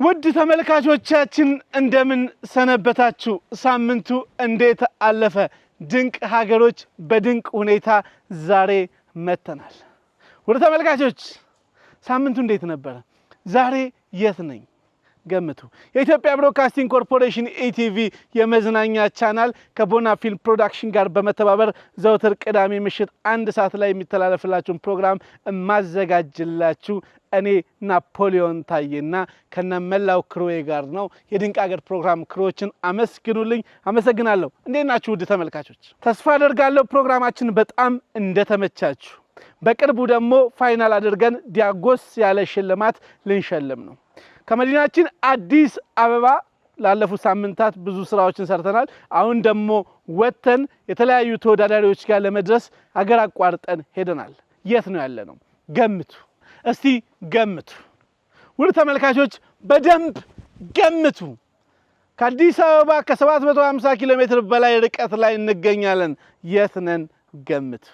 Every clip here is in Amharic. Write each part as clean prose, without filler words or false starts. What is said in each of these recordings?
ውድ ተመልካቾቻችን እንደምን ሰነበታችሁ? ሳምንቱ እንዴት አለፈ? ድንቅ ሀገሮች በድንቅ ሁኔታ ዛሬ መተናል። ውድ ተመልካቾች ሳምንቱ እንዴት ነበር? ዛሬ የት ነኝ? ገምቱ። የኢትዮጵያ ብሮድካስቲንግ ኮርፖሬሽን ኢቲቪ የመዝናኛ ቻናል ከቦና ፊልም ፕሮዳክሽን ጋር በመተባበር ዘወትር ቅዳሜ ምሽት 1 ሰዓት ላይ የሚተላለፍላችሁን ፕሮግራም ማዘጋጅላችሁ እኔ ናፖሊዮን ታዬና ከነመላው ክሩዌ ጋር ነው። የድንቅ ሀገር ፕሮግራም ክሩዎችን አመስግኑልኝ። አመሰግናለሁ። እንዴት ናችሁ ውድ ተመልካቾች? ተስፋ አደርጋለሁ ፕሮግራማችን በጣም እንደተመቻችሁ። በቅርቡ ደግሞ ፋይናል አድርገን ዲያጎስ ያለ ሽልማት ልንሸልም ነው። ከመዲናችን አዲስ አበባ ላለፉት ሳምንታት ብዙ ስራዎችን ሰርተናል። አሁን ደግሞ ወተን የተለያዩ ተወዳዳሪዎች ጋር ለመድረስ ሀገር አቋርጠን ሄደናል። የት ነው ያለነው? ገምቱ እስቲ ገምቱ። ውድ ተመልካቾች በደንብ ገምቱ። ከአዲስ አበባ ከ750 ኪሎ ሜትር በላይ ርቀት ላይ እንገኛለን። የት ነን? ገምቱ።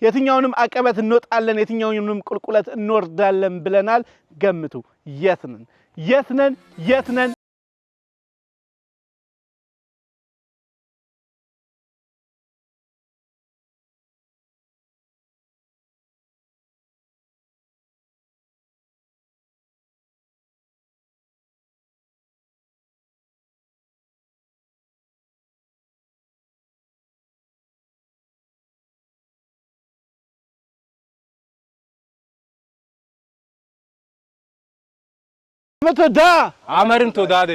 የትኛውንም አቀበት እንወጣለን፣ የትኛውንም ቁልቁለት እንወርዳለን ብለናል። ገምቱ። የት ነን? የት ነን? የት ነን? መቶዳ አመርን ተወዳደ።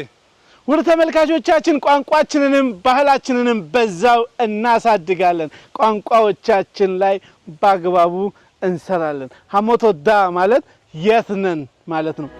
ውድ ተመልካቾቻችን ቋንቋችንንም ባህላችንንም በዛው እናሳድጋለን። ቋንቋዎቻችን ላይ በአግባቡ እንሰራለን። ሀሞቶዳ ማለት የት ነን ማለት ነው።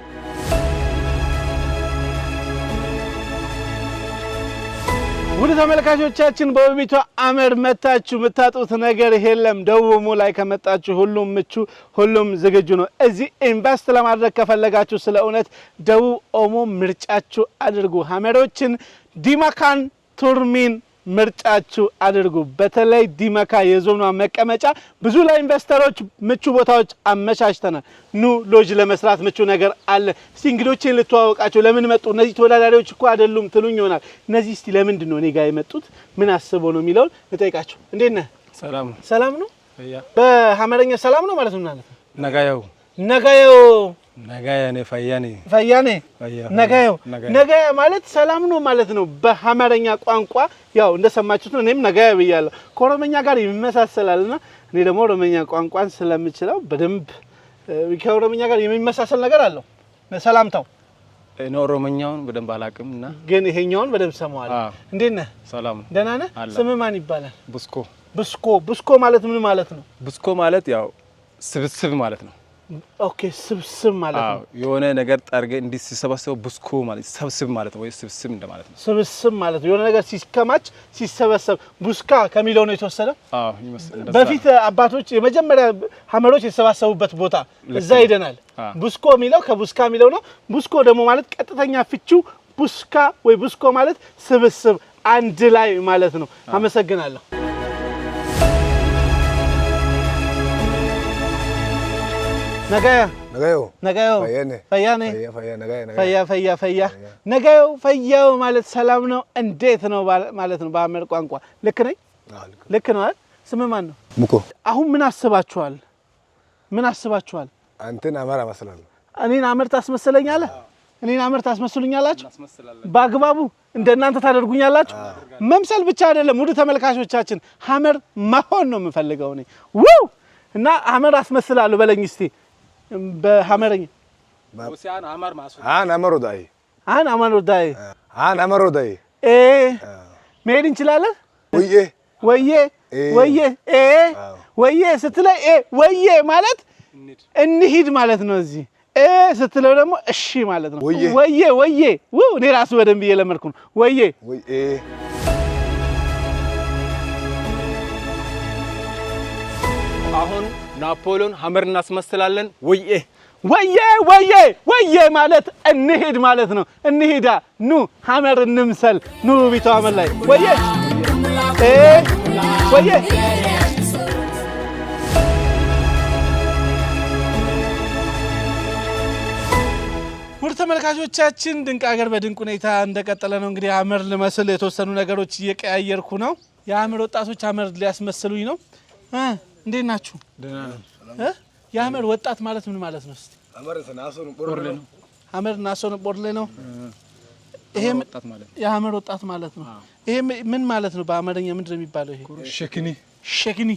ውድ ተመልካቾቻችን በውቢቷ አመር መታችሁ የምታጡት ነገር የለም። ደቡብ ኦሞ ላይ ከመጣችሁ ሁሉም ምቹ፣ ሁሉም ዝግጁ ነው። እዚህ ኢንቨስት ለማድረግ ከፈለጋችሁ ስለ እውነት ደቡብ ኦሞ ምርጫችሁ አድርጉ። ሀመሮችን ዲማካን ቱርሚን ምርጫችሁ አድርጉ። በተለይ ዲማካ የዞኗ መቀመጫ ብዙ ለኢንቨስተሮች ምቹ ቦታዎች አመቻችተናል። ኑ ሎጅ ለመስራት ምቹ ነገር አለ። እስቲ እንግዶችን ልተዋወቃቸው። ለምን መጡ? እነዚህ ተወዳዳሪዎች እኮ አይደሉም ትሉኝ ይሆናል። እነዚህ እስቲ ለምንድን ነው እኔ ጋር የመጡት? ምን አስበው ነው የሚለውን ልጠይቃቸው። እንዴት ነህ? ሰላም ነው። ሰላም ነው። ፈያ በሐመረኛ ሰላም ነው ማለት ነው ማለት ነው። ነጋየው ነጋየው ነጋያኔ ፈያኔ ፈያኔ ነጋየው ነጋያ ማለት ሰላም ነው ማለት ነው በሐመረኛ ቋንቋ። ያው እንደሰማችሁት ነው። እኔም ነጋያ ብያለሁ። ከኦሮመኛ ጋር ይመሳሰላልና እኔ ደግሞ ኦሮመኛ ቋንቋን ስለምችለው በደንብ ከኦሮመኛ ጋር የሚመሳሰል ነገር አለው ሰላምታው። እኔ ኦሮመኛውን በደንብ አላውቅምና ግን ይሄኛውን በደንብ ሰማዋለሁ። እንዴት ነህ? ሰላም። ደህና ነህ? ስም ማን ይባላል? ቡስኮ። ቡስኮ ቡስኮ ማለት ምን ማለት ነው? ቡስኮ ማለት ያው ስብስብ ማለት ነው። ኦኬ ስብስብ ማለት ነው። የሆነ ነገር ጠርገ እንዲህ ሲሰበሰብ ቡስኮ ማለት ስብስብ ማለት ነው ወይ ስብስብ እንደማለት ነው። ስብስብ ማለት የሆነ ነገር ሲከማች ሲሰበሰብ ቡስካ ከሚለው ነው የተወሰደው። ይመስል በፊት አባቶች የመጀመሪያ ሐመሮች የተሰባሰቡበት ቦታ እዛ ሄደናል። ቡስኮ የሚለው ከቡስካ የሚለው ነው። ቡስኮ ደግሞ ማለት ቀጥተኛ ፍቺው ቡስካ ወይ ቡስኮ ማለት ስብስብ አንድ ላይ ማለት ነው። አመሰግናለሁ። ነጋያ ነጋየው ፈያኔ ፈያ ነጋየው ፈያው ማለት ሰላም ነው እንዴት ነው ማለት ነው በሐመር ቋንቋ። ልክ ነኝ? ልክ ነው አይደል? ስም ማን ነው? ሙኮ። አሁን ምን አስባችኋል? ምን አስባችኋል? አንተን አማራ መስላለሁ። እኔን አመር ታስመስለኛለህ? እኔን አመር ታስመስሉኛላችሁ? በአግባቡ እንደናንተ ታደርጉኛላችሁ? መምሰል ብቻ አይደለም ውድ ተመልካቾቻችን፣ ሐመር መሆን ነው የምፈልገው እኔ። እና ሐመር አስመስላለሁ በለኝ እስቲ በሐመረኛ ወሲያን አማር ማሱ አማሮዳይ አማሮዳይ አማሮዳይ መሄድ እንችላለን። ወዬ ወዬ ወዬ ወዬ ስትለይ ወዬ ማለት እንሂድ ማለት ነው። እዚህ ስትለው ደግሞ እሺ ማለት ነው። ወዬ ወዬ እኔ ራሱ በደንብ እየለመድኩ ነው። ወዬ አሁን ናፖሊዮን ሐመር እናስመስላለን። ወዬ ወዬ ወዬ ወዬ ማለት እንሂድ ማለት ነው። እንሂዳ ኑ ሐመር እንምሰል። ኑ ቢቷ ሐመር ላይ ወዬ ወዬ ውድ ተመልካቾቻችን ድንቅ ሀገር በድንቅ ሁኔታ እንደቀጠለ ነው። እንግዲህ አመር ልመስል የተወሰኑ ነገሮች እየቀያየርኩ ነው። የአመር ወጣቶች አመር ሊያስመስሉኝ ነው። እንዴት ናችሁ? ደህና ነን። የአመር ወጣት ማለት ምን ማለት ነው? እስቲ አመር ናሶን ቦርሌ ነው። ይሄ ወጣት ማለት የአመር ወጣት ማለት ነው። ይሄ ምን ማለት ነው? በአማርኛ ምንድን ነው የሚባለው? ይሄ ሸክኒ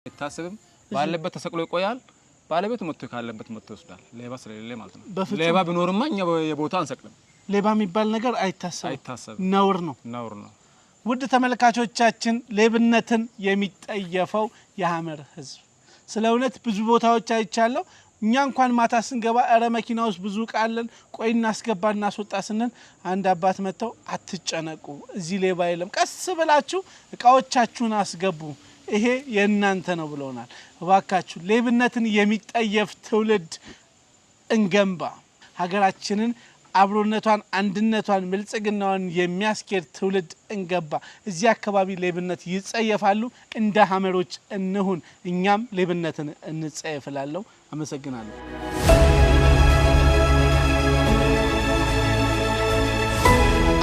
ይታሰብም ባለበት ተሰቅሎ ይቆያል። ባለቤቱ መጥቶ ካለበት መጥቶ ይወስዳል። ሌባ ስለሌለ ማለት ነው። ሌባ ቢኖርማ እኛ የቦታው አንሰቅልም። ሌባ የሚባል ነገር አይታሰብም። ነውር ነው። ውድ ተመልካቾቻችን ሌብነትን የሚጠየፈው የሐመር ህዝብ ስለ እውነት ብዙ ቦታዎች አይቻለሁ። እኛ እንኳን ማታ ስንገባ እረ መኪና ውስጥ ብዙ ቃለን ቆይ እናስገባ እናስወጣ ስንል አንድ አባት መጥተው አትጨነቁ፣ እዚህ ሌባ የለም፣ ቀስ ብላችሁ እቃዎቻችሁን አስገቡ፣ ይሄ የእናንተ ነው ብለውናል። እባካችሁ ሌብነትን የሚጠየፍ ትውልድ እንገንባ። ሀገራችንን አብሮነቷን፣ አንድነቷን፣ ብልጽግናዋን የሚያስኬድ ትውልድ እንገባ። እዚህ አካባቢ ሌብነት ይጸየፋሉ። እንደ ሐመሮች እንሁን። እኛም ሌብነትን እንጸየፍላለሁ። አመሰግናለሁ።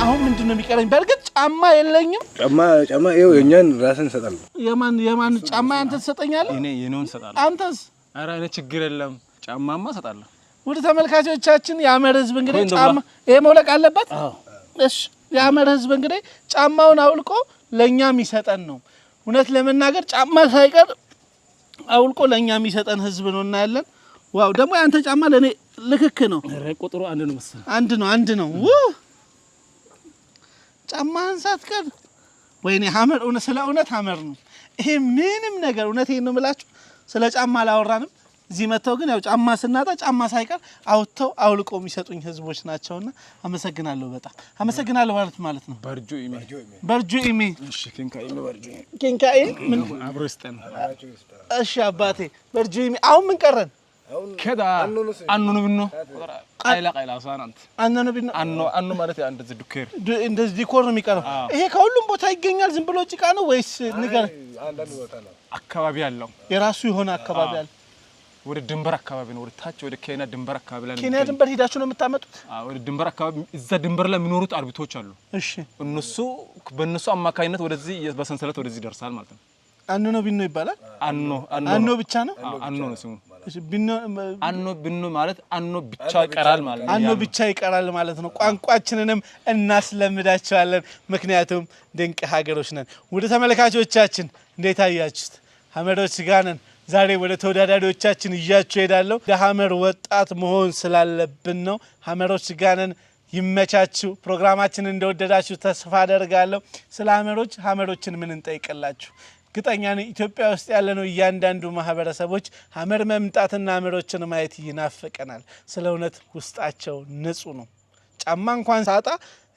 አሁን ምንድነው የሚቀረኝ? በርግጥ ጫማ የለኝም። ጫማ ይኸው የኛን ራስን እንሰጣለን። የማን ጫማ? አንተ ትሰጠኛለህ? እኔ የኔውን እሰጣለሁ። አንተስ? ኧረ እኔ ችግር የለም ጫማማ እሰጣለሁ። ውድ ተመልካቾቻችን የሐመር ህዝብ እንግዲህ ጫማ ይሄ መውለቅ አለበት። እሺ የሐመር ህዝብ እንግዲህ ጫማውን አውልቆ ለኛ የሚሰጠን ነው። እውነት ለመናገር ጫማ ሳይቀር አውልቆ ለኛ የሚሰጠን ህዝብ ነው እና ያለን ዋው! ደግሞ ያንተ ጫማ ለኔ ልክክ ነው። ኧረ ቁጥሩ አንድ ነው መሰለኝ። አንድ ነው። ጫማህን ሳትቀር ወይኔ ሐመር ስለ እውነት ሐመር ነው ይሄ። ምንም ነገር እውነቴን ነው የምላችሁ። ስለ ጫማ አላወራንም። እዚህ መተው ግን ያው ጫማ ስናጣ ጫማ ሳይቀር አውጥተው አውልቆ የሚሰጡኝ ህዝቦች ናቸውና አመሰግናለሁ። በጣም አመሰግናለሁ ማለት ነው። በርጁ ኢሜ እሺ ኪንካኤ ምን አብሮ ይስጠን። እሺ አባቴ በርጁ ኢሜ። አሁን ምን ከዳ አንኑ ብኖ ቃይላ ሳናንት አንኑ ማለት እንደዚህ ዱኬር እንደዚህ ዲኮር ነው የሚቀረው። ይሄ ከሁሉም ቦታ ይገኛል። ዝም ብሎ ጭቃ ነው ወይስ ንገር? አንዳንድ ቦታ ነው አካባቢ ያለው የራሱ የሆነ አካባቢ አለ። ወደ ድንበር አካባቢ ነው። ወደ ታች ወደ ኬንያ ድንበር አካባቢ ላይ ነው። ኬንያ ድንበር ሄዳችሁ ነው የምታመጡት? ወደ ድንበር አካባቢ እዛ ድንበር ላይ የሚኖሩት አርቢቶች አሉ። እሺ በእነሱ አማካኝነት ወደዚህ በሰንሰለት ወደዚህ ይደርሳል ማለት ነው። አንኖ ቢኖ ይባላል። አንኖ ብቻ ነው። አንኖ ነው ስሙ። እሺ ቢኖ ማለት አንኖ ብቻ ይቀራል ማለት ነው። አንኖ ብቻ ይቀራል ማለት ነው። ቋንቋችንንም እናስለምዳቸዋለን። ምክንያቱም ድንቅ ሀገሮች ነን። ወደ ተመልካቾቻችን እንዴት አያችሁት? ሐመሮች ጋር ነን። ዛሬ ወደ ተወዳዳሪዎቻችን ይያችሁ ሄዳለሁ። ለሐመር ወጣት መሆን ስላለብን ነው። ሐመሮች ጋር ነን። ይመቻችሁ። ፕሮግራማችን እንደወደዳችሁ ተስፋ አደርጋለሁ። ስለ ሐመሮችን ምን እንጠይቅላችሁ? ግጠኛ ነኝ ኢትዮጵያ ውስጥ ያለነው እያንዳንዱ ማህበረሰቦች ሐመር መምጣትና ሐመሮችን ማየት ይናፍቀናል። ስለ እውነት ውስጣቸው ንጹህ ነው። ጫማ እንኳን ሳጣ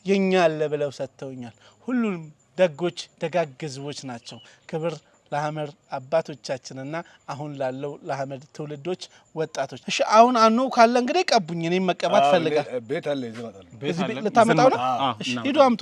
የኛ አለ ብለው ሰጥተውኛል። ሁሉም ደጎች ደጋግ ህዝቦች ናቸው። ክብር ለሐመር አባቶቻችንና አሁን ላለው ለሐመር ትውልዶች ወጣቶች። እሺ አሁን አኖ ካለ እንግዲህ ቀቡኝ እኔ መቀባት ፈልጋል። ቤት አለ ይዘመጣል። እዚህ ልታመጣው ነው? እሺ ሂዱ አምጡ።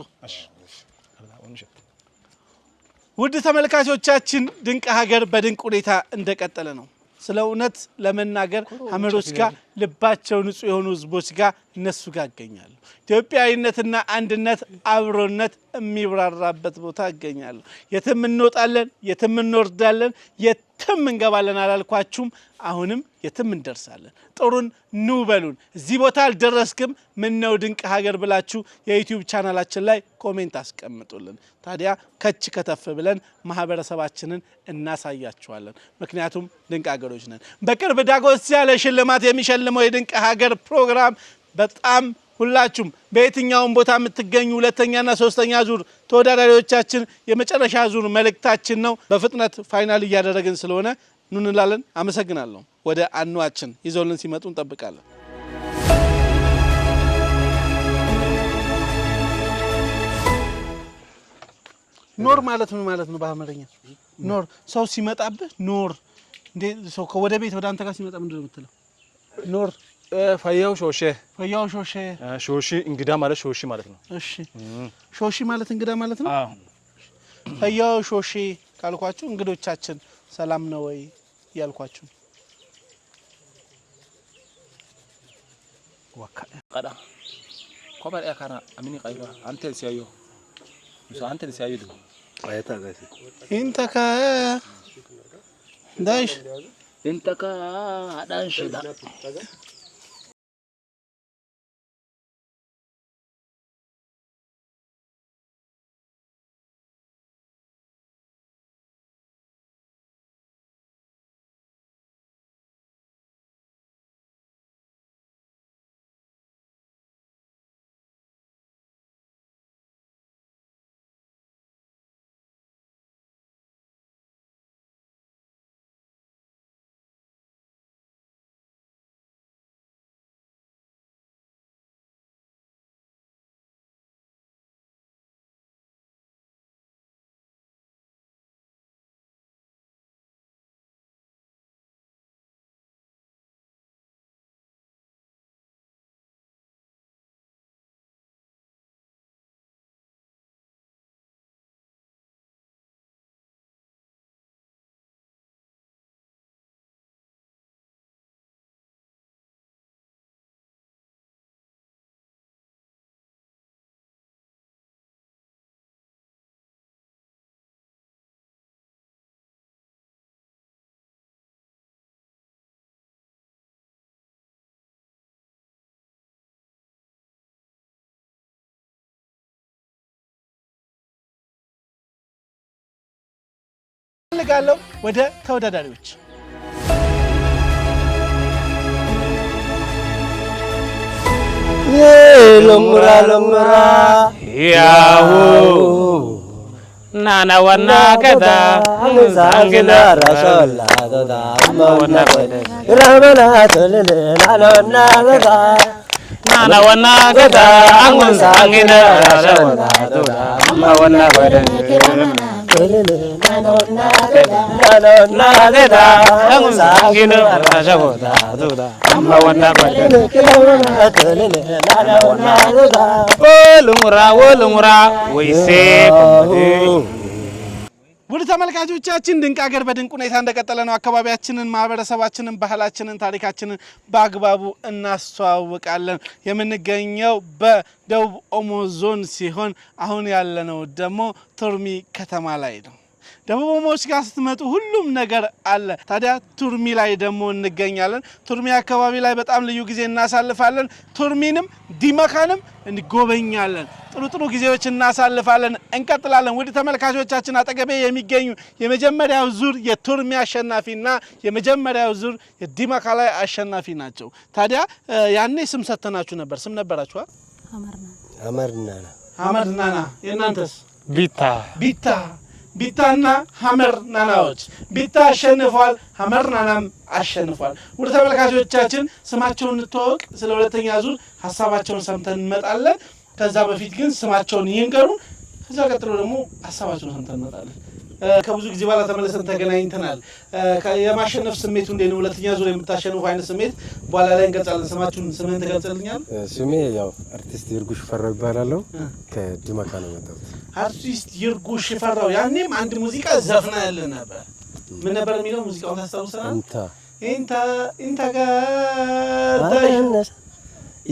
ውድ ተመልካቾቻችን ድንቅ ሀገር በድንቅ ሁኔታ እንደቀጠለ ነው። ስለ እውነት ለመናገር ሐመሮች ጋር ልባቸው ንጹህ የሆኑ ህዝቦች ጋር እነሱ ጋር ይገኛሉ። ኢትዮጵያዊነትና አንድነት አብሮነት የሚብራራበት ቦታ ይገኛሉ። የትም እንወጣለን፣ የትም እንወርዳለን፣ የትም እንገባለን አላልኳችሁም? አሁንም የትም እንደርሳለን። ጥሩን ኑ በሉን። እዚህ ቦታ አልደረስክም ምን ነው ድንቅ ሀገር ብላችሁ የዩቲዩብ ቻናላችን ላይ ኮሜንት አስቀምጡልን። ታዲያ ከች ከተፍ ብለን ማህበረሰባችንን እናሳያችኋለን። ምክንያቱም ድንቅ ሀገሮች ነን። በቅርብ ዳጎስ ያለ ሽልማት የሚሸልመው የድንቅ ሀገር ፕሮግራም በጣም ሁላችሁም በየትኛውም ቦታ የምትገኙ ሁለተኛና ሶስተኛ ዙር ተወዳዳሪዎቻችን የመጨረሻ ዙር መልእክታችን ነው። በፍጥነት ፋይናል እያደረግን ስለሆነ ኑ እንላለን። አመሰግናለሁ። ወደ አኗችን ይዘውልን ሲመጡ እንጠብቃለን። ኖር ማለት ምን ማለት ነው በአማርኛ? ኖር ሰው ሲመጣብህ ኖር እንዴ ሰው ወደ ቤት ወደ አንተ ጋር ሲመጣ ምንድን ነው የምትለው? ኖር ፈያው ሾሼ ሾሼ እንግዳ ማለት ሾሺ ማለት ነው። እሺ ሾሺ ማለት እንግዳ ማለት ነው። አዎ ፈያው ሾሼ ካልኳችሁ እንግዶቻችን ሰላም ነው ወይ ያልኳችሁ። ቀዳ ኮባር ያካራ አሚኒ ቀይራ አንተ ሲያዩ አንተ ሲያዩ አይታ ጋሲ እንተካ ዳሽ እንተካ አዳንሽዳ ፈልጋለሁ ወደ ተወዳዳሪዎች ለምራ ያሁ ናና ወና ከዳ አንግዳ ረሰላ ተዳ ወና ከዳ ረመና ተለለ ናና ከዳ ናና ወና ከዳ አንግዳ ረሰላ ተዳ ወና ከዳ ውድ ተመልካቾቻችን ድንቅ ሀገር በድንቅ ሁኔታ እንደቀጠለ ነው። አካባቢያችንን፣ ማህበረሰባችንን፣ ባህላችንን፣ ታሪካችንን በአግባቡ እናስተዋውቃለን። የምንገኘው በደቡብ ኦሞ ዞን ሲሆን አሁን ያለነው ደግሞ ቱርሚ ከተማ ላይ ነው። ደቡብ ኦሞዎች ጋር ስትመጡ ሁሉም ነገር አለ። ታዲያ ቱርሚ ላይ ደግሞ እንገኛለን። ቱርሚ አካባቢ ላይ በጣም ልዩ ጊዜ እናሳልፋለን። ቱርሚንም ዲመካንም እንጎበኛለን። ጥሩ ጊዜዎች እናሳልፋለን። እንቀጥላለን። ውድ ተመልካቾቻችን አጠገቤ የሚገኙ የመጀመሪያው ዙር የቱርሚ አሸናፊና የመጀመሪያው ዙር የዲመካ ላይ አሸናፊ ናቸው። ታዲያ ያኔ ስም ሰተናችሁ ነበር። ስም ነበራችኋል? አመርናና ሐመር ናና የእናንተስ ቢታ ቢታና ሐመር ናናዎች ቢታ አሸንፏል፣ ሐመር ናናም አሸንፏል። ወደ ተመልካቾቻችን ስማቸውን እንተዋወቅ። ስለ ሁለተኛ ዙር ሀሳባቸውን ሰምተን እንመጣለን። ከዛ በፊት ግን ስማቸውን ይንገሩ። ከዛ ቀጥሎ ደግሞ ሀሳባቸውን ሰምተን እንመጣለን። ከብዙ ጊዜ በኋላ ተመለሰን ተገናኝተናል። የማሸነፍ ስሜቱ እንዴት ነው? ሁለተኛ ዙር የምታሸንፉ አይነት ስሜት በኋላ ላይ እንገልጻለን። ስምህን ትገልጽልኛል? ስሜ ያው አርቲስት ይርጉ ሽፈራው ይባላለሁ። ከዲማካ ነው የመጣሁት። አርቲስት ይርጉ ሽፈራው፣ ያኔም አንድ ሙዚቃ ዘፍና ያለን ነበር። ምን ነበር የሚለው? ሙዚቃውን ታስታውሰናል? ኢንታ ጋር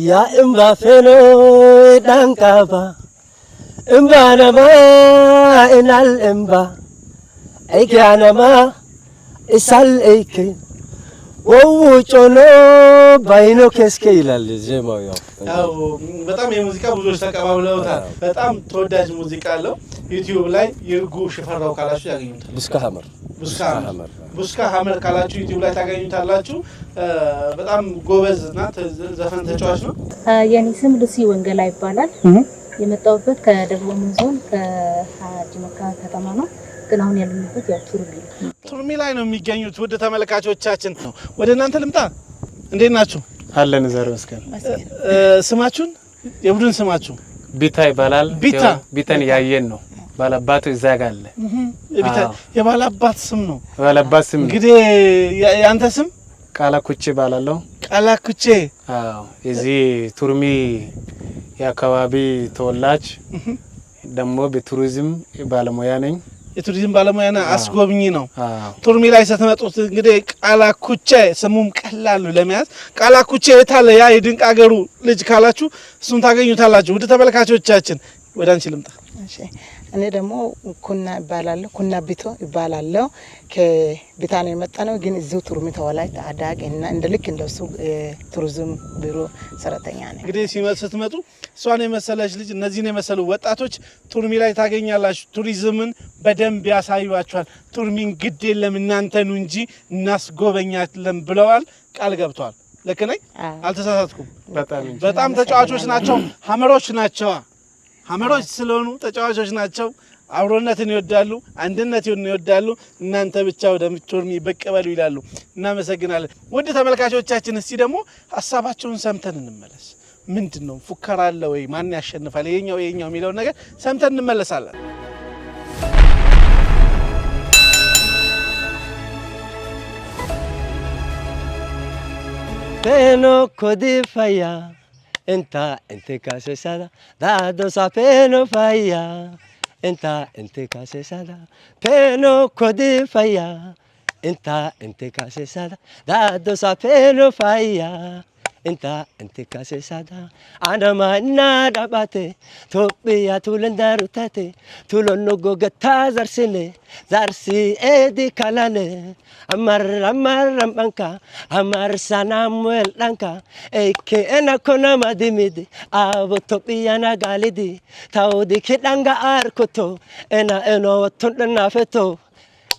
ያ እምባፈኖ ዳንካባ እምባነማ እናል እምባ አይካነማ እሳል አይከ ወውጮኖ ባይኖ ከስከ ይላል ዜማው። ያው በጣም የሙዚቃ ብዙዎች ተቀባብለውታል። በጣም ተወዳጅ ሙዚቃ አለው። ዩቲዩብ ላይ ይርጉ ሽፈራው ካላችሁ ያገኙታል። ቡስካ ሐመር ካላችሁ ዩቲዩብ ላይ ታገኙታላችሁ። በጣም ጎበዝ እና ዘፈን ተጫዋች ነው። የኔ ስም ሉሲ ወንገላ ይባላል። የመጣሁበት ከደቡብ ኦሞ ዞን ከዲማካ ከተማ ነው። ግን አሁን ያለንበት ያው ቱርሚ ላይ ነው የሚገኙት። ውድ ተመልካቾቻችን ወደ እናንተ ልምጣ። እንዴት ናችሁ? አለን ዘር መስከን ስማችሁን የቡድን ስማችሁ? ቢታ ይባላል። ቢታን ያየን ነው። ባላባት እዛ ጋር አለ። ቢታ የባላባት ስም ነው። ባላባት ስም እንግዲህ ያንተ ስም? ቃላኩቼ ባላለው። ቃላኩቼ? አዎ እዚህ ቱርሚ የአካባቢ ተወላጅ ደግሞ በቱሪዝም ባለሙያ ነኝ። የቱሪዝም ባለሙያና አስጎብኚ ነው። ቱርሚ ላይ ስትመጡት እንግዲህ ቃላኩቼ ስሙም ቀላል ነው ለመያዝ። ቃላኩቼ የታለ ያ የድንቅ አገሩ ልጅ ካላችሁ እሱን ታገኙታላችሁ። ውድ ተመልካቾቻችን ወደ አንቺ ልምጣ። እሺ እኔ ደግሞ ኩና ይባላለሁ። ኩና ቢቶ ይባላለሁ። ከቢታ ነው የመጣነው፣ ግን እዚሁ ቱርሚ ተወላጅ አዳግ እና እንደ ልክ እንደሱ ቱሪዝም ቢሮ ሰራተኛ ነኝ። እንግዲህ ስትመጡ እሷን የመሰለች ልጅ እነዚህን የመሰሉ ወጣቶች ቱርሚ ላይ ታገኛላችሁ። ቱሪዝምን በደንብ ያሳዩዋችኋል። ቱርሚን ግድ የለም እናንተኑ እንጂ እናስጎበኛለን ብለዋል፣ ቃል ገብተዋል። ልክ ነኝ? አልተሳሳትኩም? በጣም ተጫዋቾች ናቸው። ሐመሮች ናቸው። ሐመሮች ስለሆኑ ተጫዋቾች ናቸው። አብሮነትን ይወዳሉ፣ አንድነትን ይወዳሉ። እናንተ ብቻ ወደ ቱርሚ ብቅ በሉ ይላሉ። እናመሰግናለን። ውድ ተመልካቾቻችን እስቲ ደግሞ ሀሳባቸውን ሰምተን እንመለስ። ምንድነው ፉከራ አለ ወይ? ማን ያሸንፋል? የኛው የሚለውን ነገር ሰምተን እንመለሳለን። ፔኖ ኮዲፋያ Enta casesada, dado sa peno falla. Enta casesada, peno codifaya. Enta casesada, dado sa peno falla. Enta casesada, anama nada bate. Topia tulendaru tate, tulono gogata zarsine, zarsi edi kalane. Amar rambanka, amar sanamuel danka. Eke ena kona madimidi, abo topia na galidi. Taudi kidanga arkoto, ena eno tundana feto.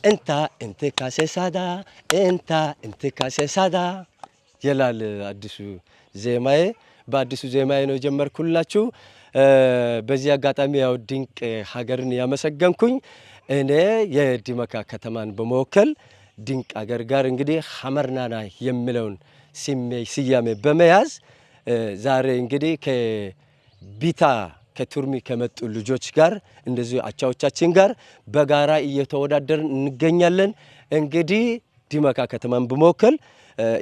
Enta casesada, enta casesada. ይላል አዲሱ ዜማዬ። በአዲሱ ዜማዬ ነው ጀመርኩላችሁ። በዚህ አጋጣሚ ያው ድንቅ ሀገርን ያመሰገንኩኝ እኔ የዲማካ ከተማን በመወከል ድንቅ ሀገር ጋር እንግዲህ ሐመርናና የሚለውን ስያሜ በመያዝ ዛሬ እንግዲህ ከቢታ ከቱርሚ ከመጡ ልጆች ጋር እንደዚህ አቻዎቻችን ጋር በጋራ እየተወዳደርን እንገኛለን። እንግዲህ ዲማካ ከተማን በመወከል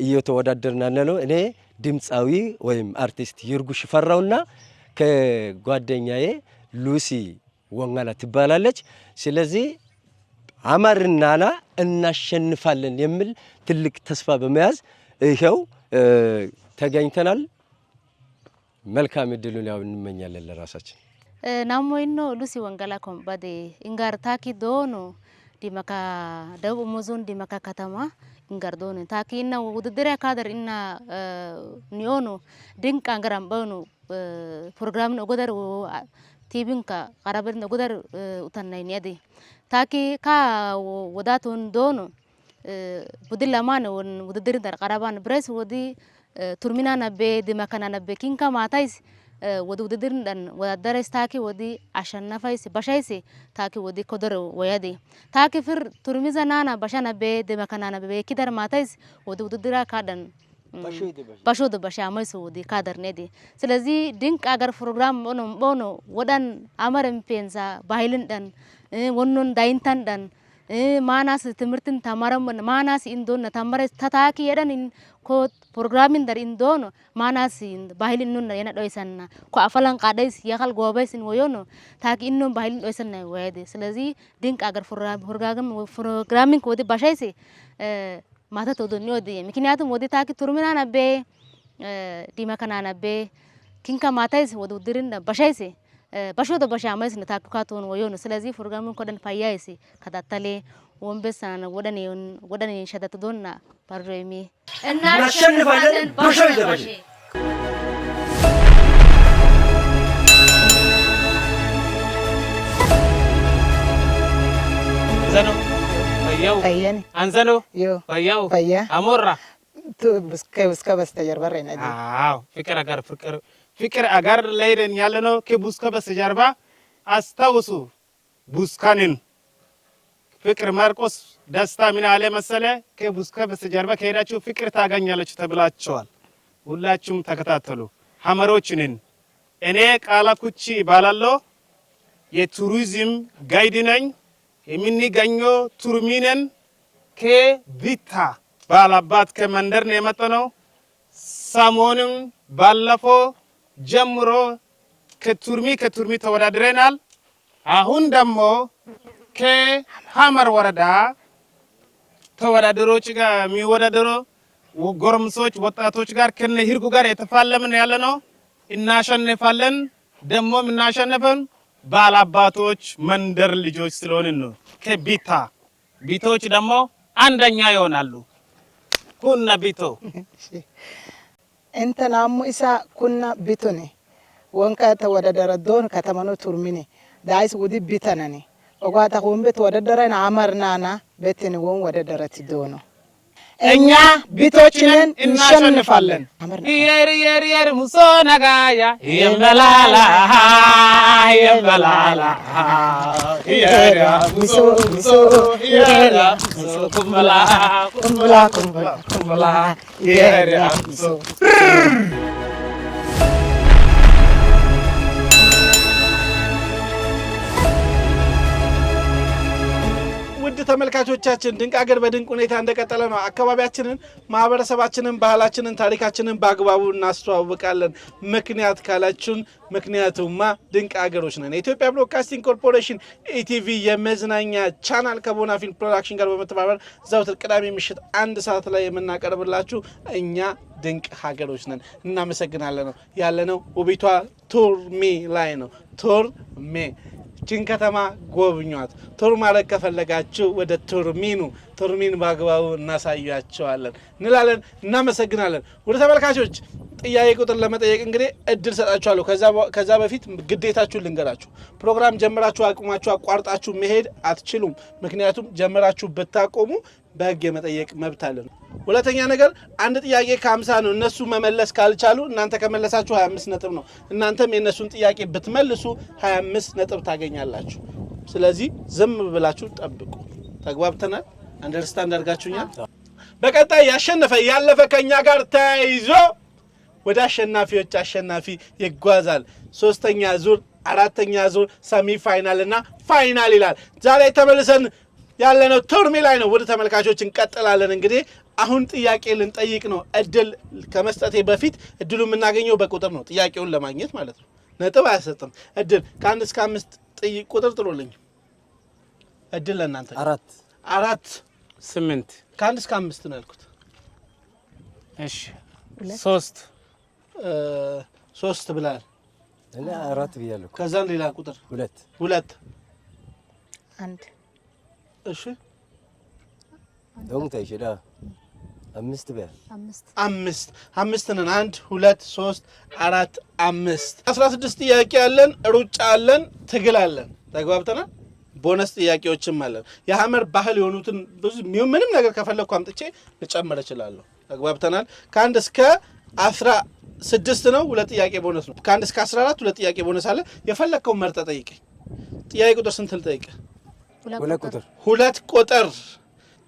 እየተወዳደርን ያለነው እኔ ድምፃዊ ወይም አርቲስት ይርጉ ሽፈራውና ከጓደኛዬ ሉሲ ወንገላ ትባላለች። ስለዚህ ሐመርናና እናሸንፋለን የሚል ትልቅ ተስፋ በመያዝ ይሄው ተገኝተናል። መልካም እድሉን ያው እንመኛለን ለራሳችን። ናሞይኖ ሉሲ ወንገላ ኮምባዴ እንጋር ታኪ ዶኖ ዲማካ ደቡብ ኦሞ ዞን ዲማካ ከተማ እንጋርዶን ታኪና ውድድሪያ ካደር እና ኒዮኖ ድንቅ አንገራም በኑ ፕሮግራም ነው ጎደር ቲቪንካ ቀራበር ነው ጎደር ኡታናይ ኒያዲ ታኪ ካ ወዳቱን ዶኖ ቡድላ ማን ውድድር ደር ቀራባን ብሬስ ወዲ ቱርሚና ነቤ ዲማካና ነቤ ኪንካ ማታይስ ወዲ ውድድር እንደን ወዳደረስ ታኪ ወዲ አሸናፋይስ ባሻይስ ታኪ ወዲ ኮደር ወያዲ ታኪ ፍር ቱርሚዛ ናና ባሻና ቤ ደመከናና ቤ ኪደር ማታይስ ወዲ ውድድራ ካደን ባሾድ ባሻማይስ ወዲ ካደር ነዲ ስለዚህ ድንቅ አገር ፕሮግራም ሆኖ ወዳን አመረም ፔንሳ ባህልን ደን ወኖን ዳይንታን ደን ማናስ ትምርትን ተማረም ማናስ ኢንዶን ተማረስ ተታኪ የደን ኮ ፕሮግራሚን ደር ኢንዶን ማናስ ባህልን ኑን የና ዶይሰና ኮ አፈላን ቃዳይስ ያካል ጎባይስን ወዮኖ ታኪ ኢኖን ባህልን ዶይሰና ወያዲ ስለዚህ ድንቅ አገር ፕሮግራሚን ኮዲ ባሻይስ ማታ ተወዶኒ ወዲ ምክንያቱም ወዲ ታኪ ቱርሚና ነቤ ዲማከና ነቤ ኪንካ ማታይስ ወዲ ውድድርን ባሻይስ ባሾደ ባሻማይስ ነታካቶን ወዮን ስለዚህ ፕሮግራሙን ኮደን ፋያይስ ከታተሌ ወንበሳና ወደኔ ሸተተዶና ፓርጆይሚ እናሸንፋለን ባሾይ ደባሽ ዘኖ ፈያው Fayyani. አንዘኖ Yo. ፈያው Fayya. አሞራ Tu buska በስተጀርባ ረና ዲ አዎ ፍቅር አጋር ላይ ነን ያለነው ከቡስካ በስተጀርባ አስታውሱ ቡስካንን ፍቅር ማርቆስ ደስታ ምን አለ መሰለ ከቡስካ በስተጀርባ ከሄዳችሁ ፍቅር ታገኛላችሁ ተብላችኋል። ሁላችሁም ተከታተሉ። ሐመሮች ነን። እኔ ቃላ ኩቺ ባላለው የቱሪዝም ጋይድ ነኝ። የምንገኘው ቱርሚነን ከቢታ ባላባት ከመንደር ነው የመጣነው። ሰሞኑን ባለፈው ጀምሮ ከቱርሚ ተወዳድረናል። አሁን ደግሞ ከሐመር ወረዳ ተወዳዳሪዎች ጋር የሚወዳደሩ ጎረምሶች ወጣቶች ጋር ከነ ሂርጉ ጋር የተፋለምን ያለ ነው። እናሸንፋለን። ደግሞ እናሸንፈን ባላባቶች መንደር ልጆች ስለሆንን ነው። ከቢቶች ደግሞ አንደኛ ይሆናሉ። ኩና ቢቶ እንተናሙ ኢሳ ኩና ቢቶኒ ወንካ ተወዳደረ ዶን ከተማኖ ቱርሚኒ ዳይስ ውዲ ቢተነኒ ኦጓታ ወንበ ተወዳደረና አመርናና በትን ወን ወዳደረት ዶኖ እኛ ቢቶች ነን እናሸንፋለን። የር ሙሶ ነጋያ የበላላ የራ ሙሶ የራ ሙሶ ኩምላ የራ ሙሶ ውድ ተመልካቾቻችን ድንቅ ሀገር በድንቅ ሁኔታ እንደቀጠለ ነው። አካባቢያችንን፣ ማህበረሰባችንን፣ ባህላችንን፣ ታሪካችንን በአግባቡ እናስተዋውቃለን። ምክንያት ካላችሁን ምክንያቱማ ድንቅ ሀገሮች ነን። የኢትዮጵያ ብሮድካስቲንግ ኮርፖሬሽን ኢቲቪ የመዝናኛ ቻናል ከቦና ፊልም ፕሮዳክሽን ጋር በመተባበር ዘወትር ቅዳሜ ምሽት 1 ሰዓት ላይ የምናቀርብላችሁ እኛ ድንቅ ሀገሮች ነን። እናመሰግናለን። ነው ያለነው ውቢቷ ቱርሚ ላይ ነው። ቱርሜ ችን ከተማ ጎብኟት። ቱር ማለት ከፈለጋችሁ ወደ ቱርሚኑ ቱርሚን በአግባቡ እናሳያቸዋለን እንላለን። እናመሰግናለን። ወደ ተመልካቾች ጥያቄ ቁጥር ለመጠየቅ እንግዲህ እድል ሰጣችኋለሁ። ከዛ በፊት ግዴታችሁን ልንገራችሁ። ፕሮግራም ጀምራችሁ አቁማችሁ አቋርጣችሁ መሄድ አትችሉም። ምክንያቱም ጀምራችሁ ብታቆሙ በህግ የመጠየቅ መብት አለን። ሁለተኛ ነገር አንድ ጥያቄ ከ50 ነው። እነሱ መመለስ ካልቻሉ እናንተ ከመለሳችሁ 25 ነጥብ ነው። እናንተም የነሱን ጥያቄ ብትመልሱ 25 ነጥብ ታገኛላችሁ። ስለዚህ ዝም ብላችሁ ጠብቁ። ተግባብተናል? አንደርስታንድ አድርጋችሁኛል? በቀጣይ ያለፈ ከኛ ጋር ተያይዞ ወደ አሸናፊዎች አሸናፊ ይጓዛል። 3ኛ ዙር፣ 4ኛ ዙር፣ ሰሚ ፋይናል እና ፋይናል ይላል። ዛሬ ተመልሰን ያለነው ቱርሚ ላይ ነው። ወደ ተመልካቾች እንቀጥላለን። እንግዲህ አሁን ጥያቄ ልንጠይቅ ነው። እድል ከመስጠቴ በፊት እድሉ የምናገኘው በቁጥር ነው። ጥያቄውን ለማግኘት ማለት ነው። ነጥብ አያሰጥም። እድል ከ1 እስከ 5 ቁጥር ጥሩልኝ። እድል ለእናንተ 4 8 ከ1 እስከ 5 ነው ያልኩት። እሺ 3 ብላል። እኔ 4 ብያለሁ። ከዛን ሌላ ቁጥር 2 አንድ እሺ ደሞ ታይሽዳ 5 በያ 5 ነን። 1 2 3 4 5 16 ጥያቄ አለን። ሩጫ አለን፣ ትግል አለን። ተግባብተናል። ቦነስ ጥያቄዎችም አለን። የሐመር ባህል የሆኑትን ብዙ ምንም ነገር ከፈለኩ አምጥቼ ልጨምር እችላለሁ። ተግባብተናል። ከ1 እስከ 6 ነው። 2 ጥያቄ ቦነስ ነው። ከ1 እስከ 14 2 ጥያቄ ቦነስ አለ። የፈለከውን መርጠህ ጠይቀኝ። ጥያቄ ቁጥር ስንት ልጠይቅህ? 2 ቁጥር 2 ቁጥር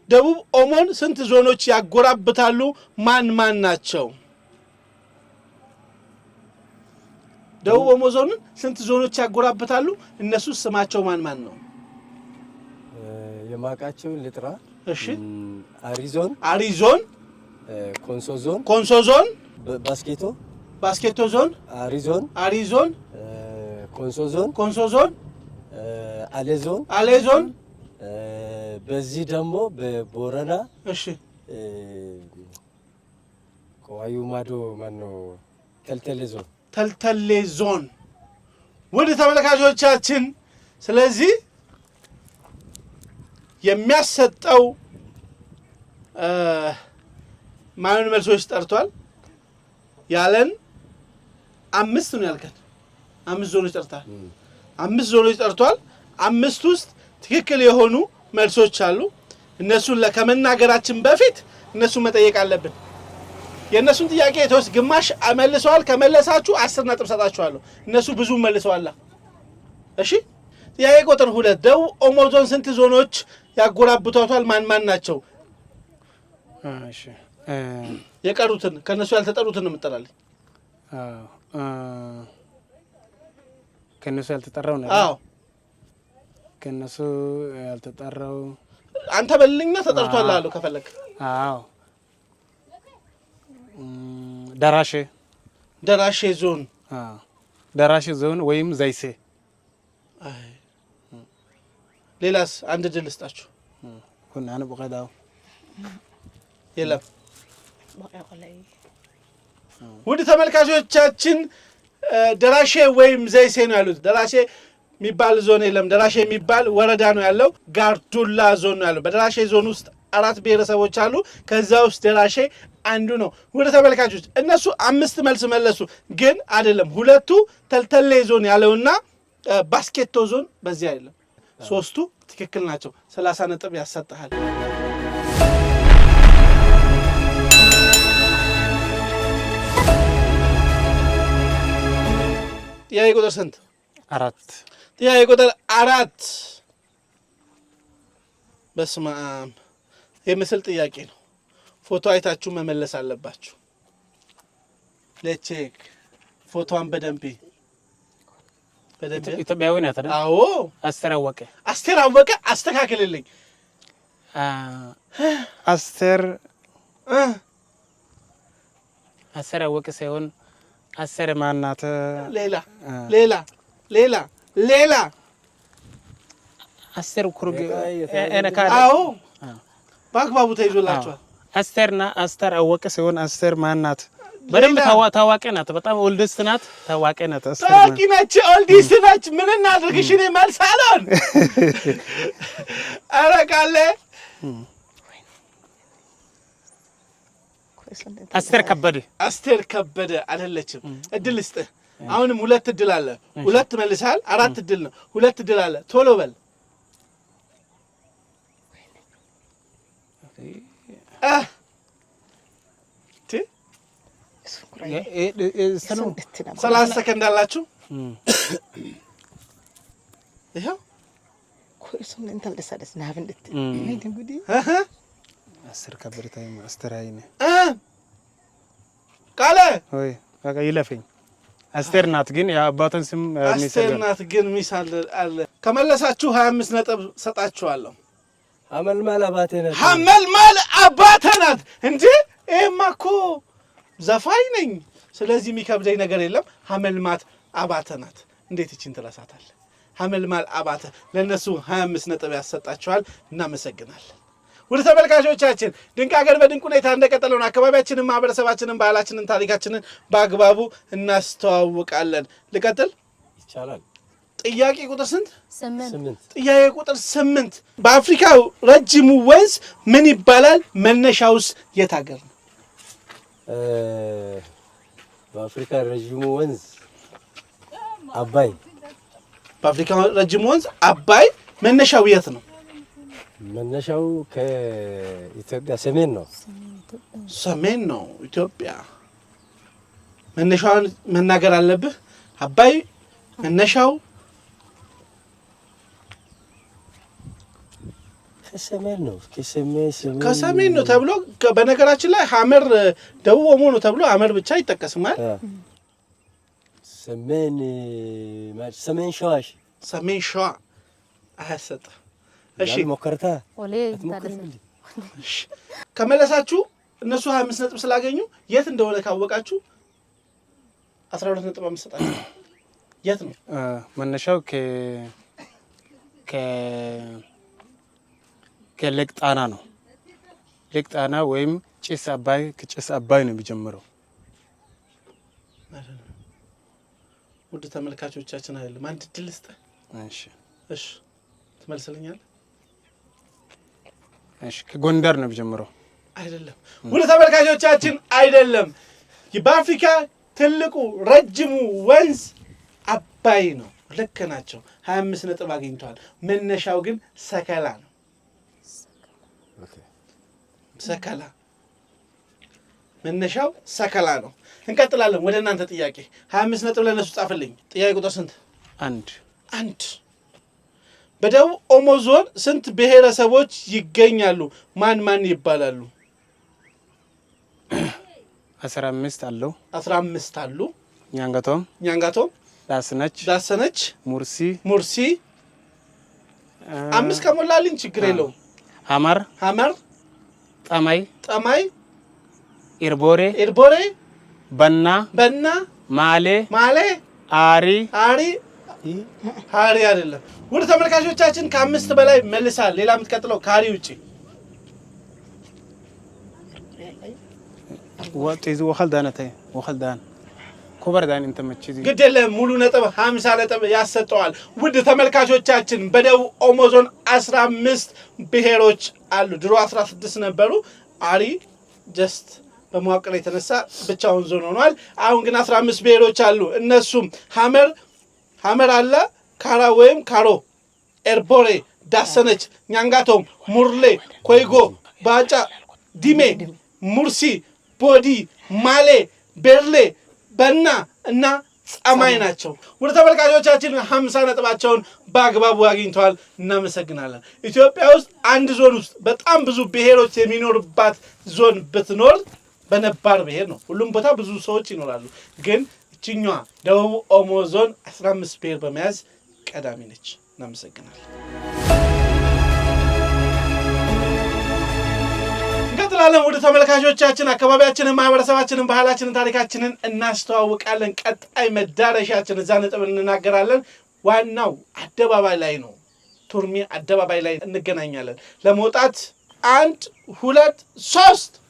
ደቡብ ኦሞን ስንት ዞኖች ያጎራብታሉ? ማን ማን ናቸው? ደቡብ ኦሞ ዞንን ስንት ዞኖች ያጎራብታሉ? እነሱ ስማቸው ማን ማን ነው? የማውቃቸውን ልጥራ። እሺ አሪዞን፣ ኮንሶ ዞን፣ ባስኬቶ ዞን፣ አሪዞን፣ ኮንሶ ዞን፣ አሌ ዞን። በዚህ ደግሞ በቦረና እሺ ከዋዩ ማዶ ማነው ተልተሌ ዞን። ውድ ተመልካቾቻችን ስለዚህ የሚያሰጠው ማን መልሶች ጠርቷል? ያለን 5 ነው ያልከን። 5 ዞኖች ጠርቷል። 5 ዞኖች ጠርቷል። 5 ውስጥ ትክክል የሆኑ መልሶች አሉ። እነሱን ከመናገራችን በፊት እነሱን መጠየቅ አለብን። የእነሱን ጥያቄ የተወስ ግማሽ መልሰዋል። ከመለሳችሁ 10 ነጥብ ሰጣችኋለሁ። እነሱ ብዙ መልሰዋል። እሺ ጥያቄ ቁጥር 2 ደቡብ ኦሞ ዞን ስንት ዞኖች ያጎራብቷታል? ማን ማን ናቸው? እሺ የቀሩትን ከነሱ ያልተጠሩትን ነው የምጠራልኝ። ከነሱ ያልተጠራው ነው። አዎ ከነሱ ያልተጠራው አንተ በልኝና ተጠርቷል አሉ ከፈለክ። አዎ ደራሼ ዞን። ደራሼ ዞን ወይም ዘይሴ። ሌላስ አንድ ድል ልስጣችሁ። ሁናን በቀዳው የለም። ውድ ተመልካቾቻችን ደራሼ ወይም ዘይሴ ነው ያሉት። ደራሼ የሚባል ዞን የለም። ደራሼ የሚባል ወረዳ ነው ያለው። ጋርዱላ ዞን ነው ያለው። በደራሼ ዞን ውስጥ 4 ብሔረሰቦች አሉ። ከዛ ውስጥ ደራሼ አንዱ ነው። ውድ ተመልካቾች እነሱ 5 መልስ መለሱ፣ ግን አይደለም። 2ቱ ተልተሌ ዞን ያለውና ባስኬቶ ዞን በዚህ አይደለም። 3ቱ ትክክል ናቸው። 30 ነጥብ ያሰጣሃል። ጥያቄ ቁጥር ስንት? 4 ጥያቄ ቁጥር 4 በስመ አብ የምስል ጥያቄ ነው። ፎቶ አይታችሁ መመለስ አለባችሁ። ለቼክ ፎቶዋን በደንብ ኢትዮጵያዊ ናት አይደል? አዎ አስተር አወቀ አስተካክልልኝ። አስተር አወቀ ሳይሆን አስተር ማናት? ሌላ አስተር ኩርግ እነካ። አዎ በአግባቡ ተይዞላችኋል። አስተር አወቀ ሳይሆን አስተር ማናት? በደንብ ታዋቂ ናት። በጣም ኦልዲስት ናት። ታዋቂ ናት። ታዋቂ ነች። ኦልዲስት ነች። ምን እናድርግሽ? እኔ መልስ አልሆን አረቃለ አስተር ከበደ አይደለችም። እድል ስጥህ። አሁንም 2 እድል አለ። 2 መልሰሃል። 4 እድል ነው። 2 እድል አለ። ቶሎ በል። ሰላሳ ሰከንድ አላችሁ። ይኸው አስተር ከበደ አስተር አይነ ቃለ ወይ በቃ ይለፈኝ። አስተር ናት ግን የአባቷን ስም አስተር ናት ግን ሚስ አለ። ከመለሳችሁ 25 ነጥብ ሰጣችኋለሁ። ሐመልማል አባተ ናት እንዴ? ይሄማ እኮ ዘፋኝ ነኝ። ስለዚህ የሚከብደኝ ነገር የለም። ሐመልማት አባተ ናት። እንዴት እቺን ትረሳታለህ? ሐመልማል አባተ ለነሱ 25 ነጥብ ያሰጣችኋል። እናመሰግናለን። ውድ ተመልካቾቻችን ድንቅ ሀገር በድንቅ ሁኔታ እንደቀጠለውን አካባቢያችንን፣ ማህበረሰባችንን፣ ባህላችንን፣ ታሪካችንን በአግባቡ እናስተዋውቃለን። ልቀጥል ይቻላል። ጥያቄ ቁጥር ስንት? 8 ጥያቄ ቁጥር 8 በአፍሪካ ረጅሙ ወንዝ ምን ይባላል? መነሻውስ የት ሀገር ነው? በአፍሪካ ረጅሙ ወንዝ አባይ። በአፍሪካ ረጅሙ ወንዝ አባይ። መነሻው የት ነው? መነሻው ከኢትዮጵያ ሰሜን ነው። ሰሜን ነው ኢትዮጵያ። መነሻውን መናገር አለብህ። አባይ መነሻው ከሰሜን ነው ተብሎ በነገራችን ላይ ሐመር ደቡብ ኦሞ ነው ተብሎ ሐመር ብቻ ይጠቀስማል። ሰሜን ሸዋ አያሰጥ። እሺ ሞከርታ ከመለሳችሁ እነሱ 25 ነጥብ ስላገኙ የት እንደሆነ ካወቃችሁ 12.5 ሰጣችሁ። የት ነው መነሻው? ከሌቅ ጣና ነው። ሌቅ ጣና ወይም ጭስ አባይ፣ ከጭስ አባይ ነው የሚጀምረው። ውድ ተመልካቾቻችን አይደለም አንድ ድል ስጠ። እሺ ትመልስልኛለህ? እሺ ከጎንደር ነው የሚጀምረው። አይደለም ውድ ተመልካቾቻችን አይደለም። በአፍሪካ ትልቁ ረጅሙ ወንዝ አባይ ነው። ልክ ናቸው። 25 ነጥብ አግኝተዋል። መነሻው ግን ሰከላ ነው። ሰከላ መነሻው ሰከላ ነው። እንቀጥላለን። ወደ እናንተ ጥያቄ 25 ነጥብ ለነሱ ጻፍልኝ። ጥያቄ ቁጥር ስንት? አንድ በደቡብ ኦሞ ዞን ስንት ብሔረሰቦች ይገኛሉ? ማን ይባላሉ? 15 አለው። 15 አሉ። ኛንጋቶም፣ ዳሰነች፣ ሙርሲ 5 ከሞላልኝ ችግር የለውም። ሐመር፣ ጠማይ፣ ኢርቦሬ፣ በና፣ ማሌ፣ አሪ አይደለም። ውድ ተመልካቾቻችን ከ5 በላይ መልሳል። ሌላ የምትቀጥለው ካሪ ውጪ ወጥይዙ ወኸልዳን ኮበርዳን እንተመችዚ ግድ የለም። ሙሉ ነጥብ 50 ነጥብ ያሰጠዋል። ውድ ተመልካቾቻችን በደቡብ ኦሞ ዞን 15 ብሔሮች አሉ። ድሮ 16 ነበሩ። አሪ ጀስት በመዋቅር የተነሳ ብቻውን ዞን ሆኗል። አሁን ግን 15 ብሔሮች አሉ። እነሱም ሐመር አለ፣ ካራ ወይም ካሮ፣ ኤርቦሬ፣ ዳሰነች፣ ኛንጋቶም፣ ሙርሌ፣ ኮይጎ፣ ባጫ፣ ዲሜ፣ ሙርሲ፣ ቦዲ፣ ማሌ፣ ቤርሌ፣ በና እና ጸማይ ናቸው። ወደ ተመልካቾቻችን 50 ነጥባቸውን በአግባቡ አግኝተዋል። እናመሰግናለን። ኢትዮጵያ ውስጥ አንድ ዞን ውስጥ በጣም ብዙ ብሔሮች የሚኖርባት ዞን ብትኖር በነባር ብሔር ነው። ሁሉም ቦታ ብዙ ሰዎች ይኖራሉ። ግን እችኛዋ ደቡብ ኦሞ ዞን 15 ብሔር በመያዝ ቀዳሚ ነች። እናመሰግናለን። እንቀጥላለን። ወደ ተመልካቾቻችን አካባቢያችንን፣ ማህበረሰባችንን፣ ባህላችንን፣ ታሪካችንን እናስተዋውቃለን። ቀጣይ መዳረሻችን እዛ ነጥብ እንናገራለን። ዋናው አደባባይ ላይ ነው። ቱርሚ አደባባይ ላይ እንገናኛለን። ለመውጣት 1 2 3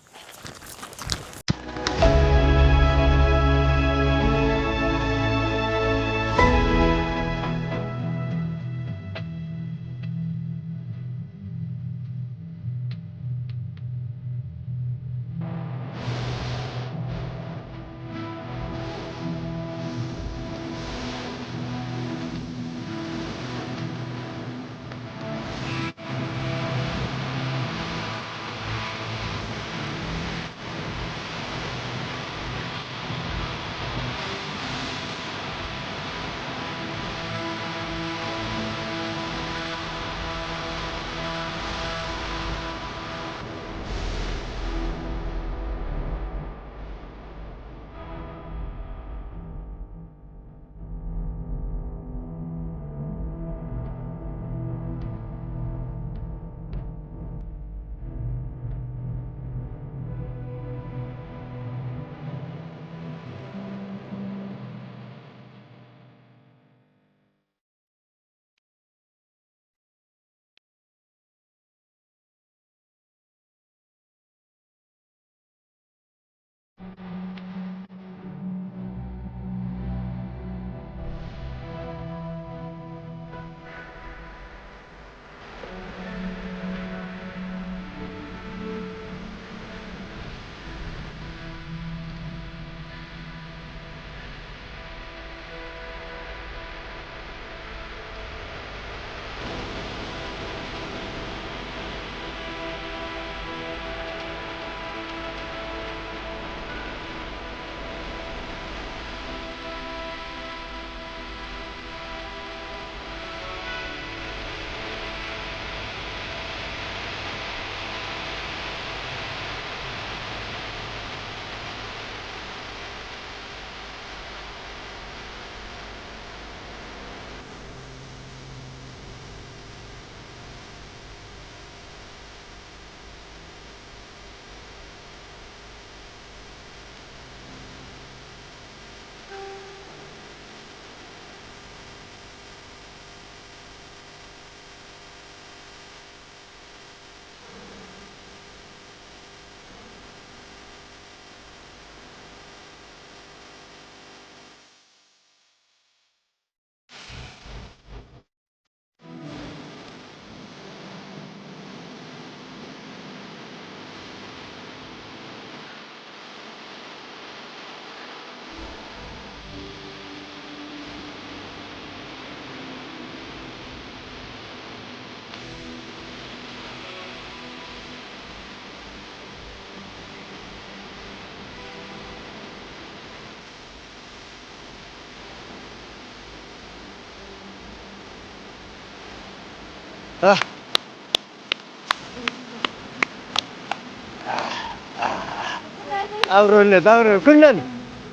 አብሮነት ኩለን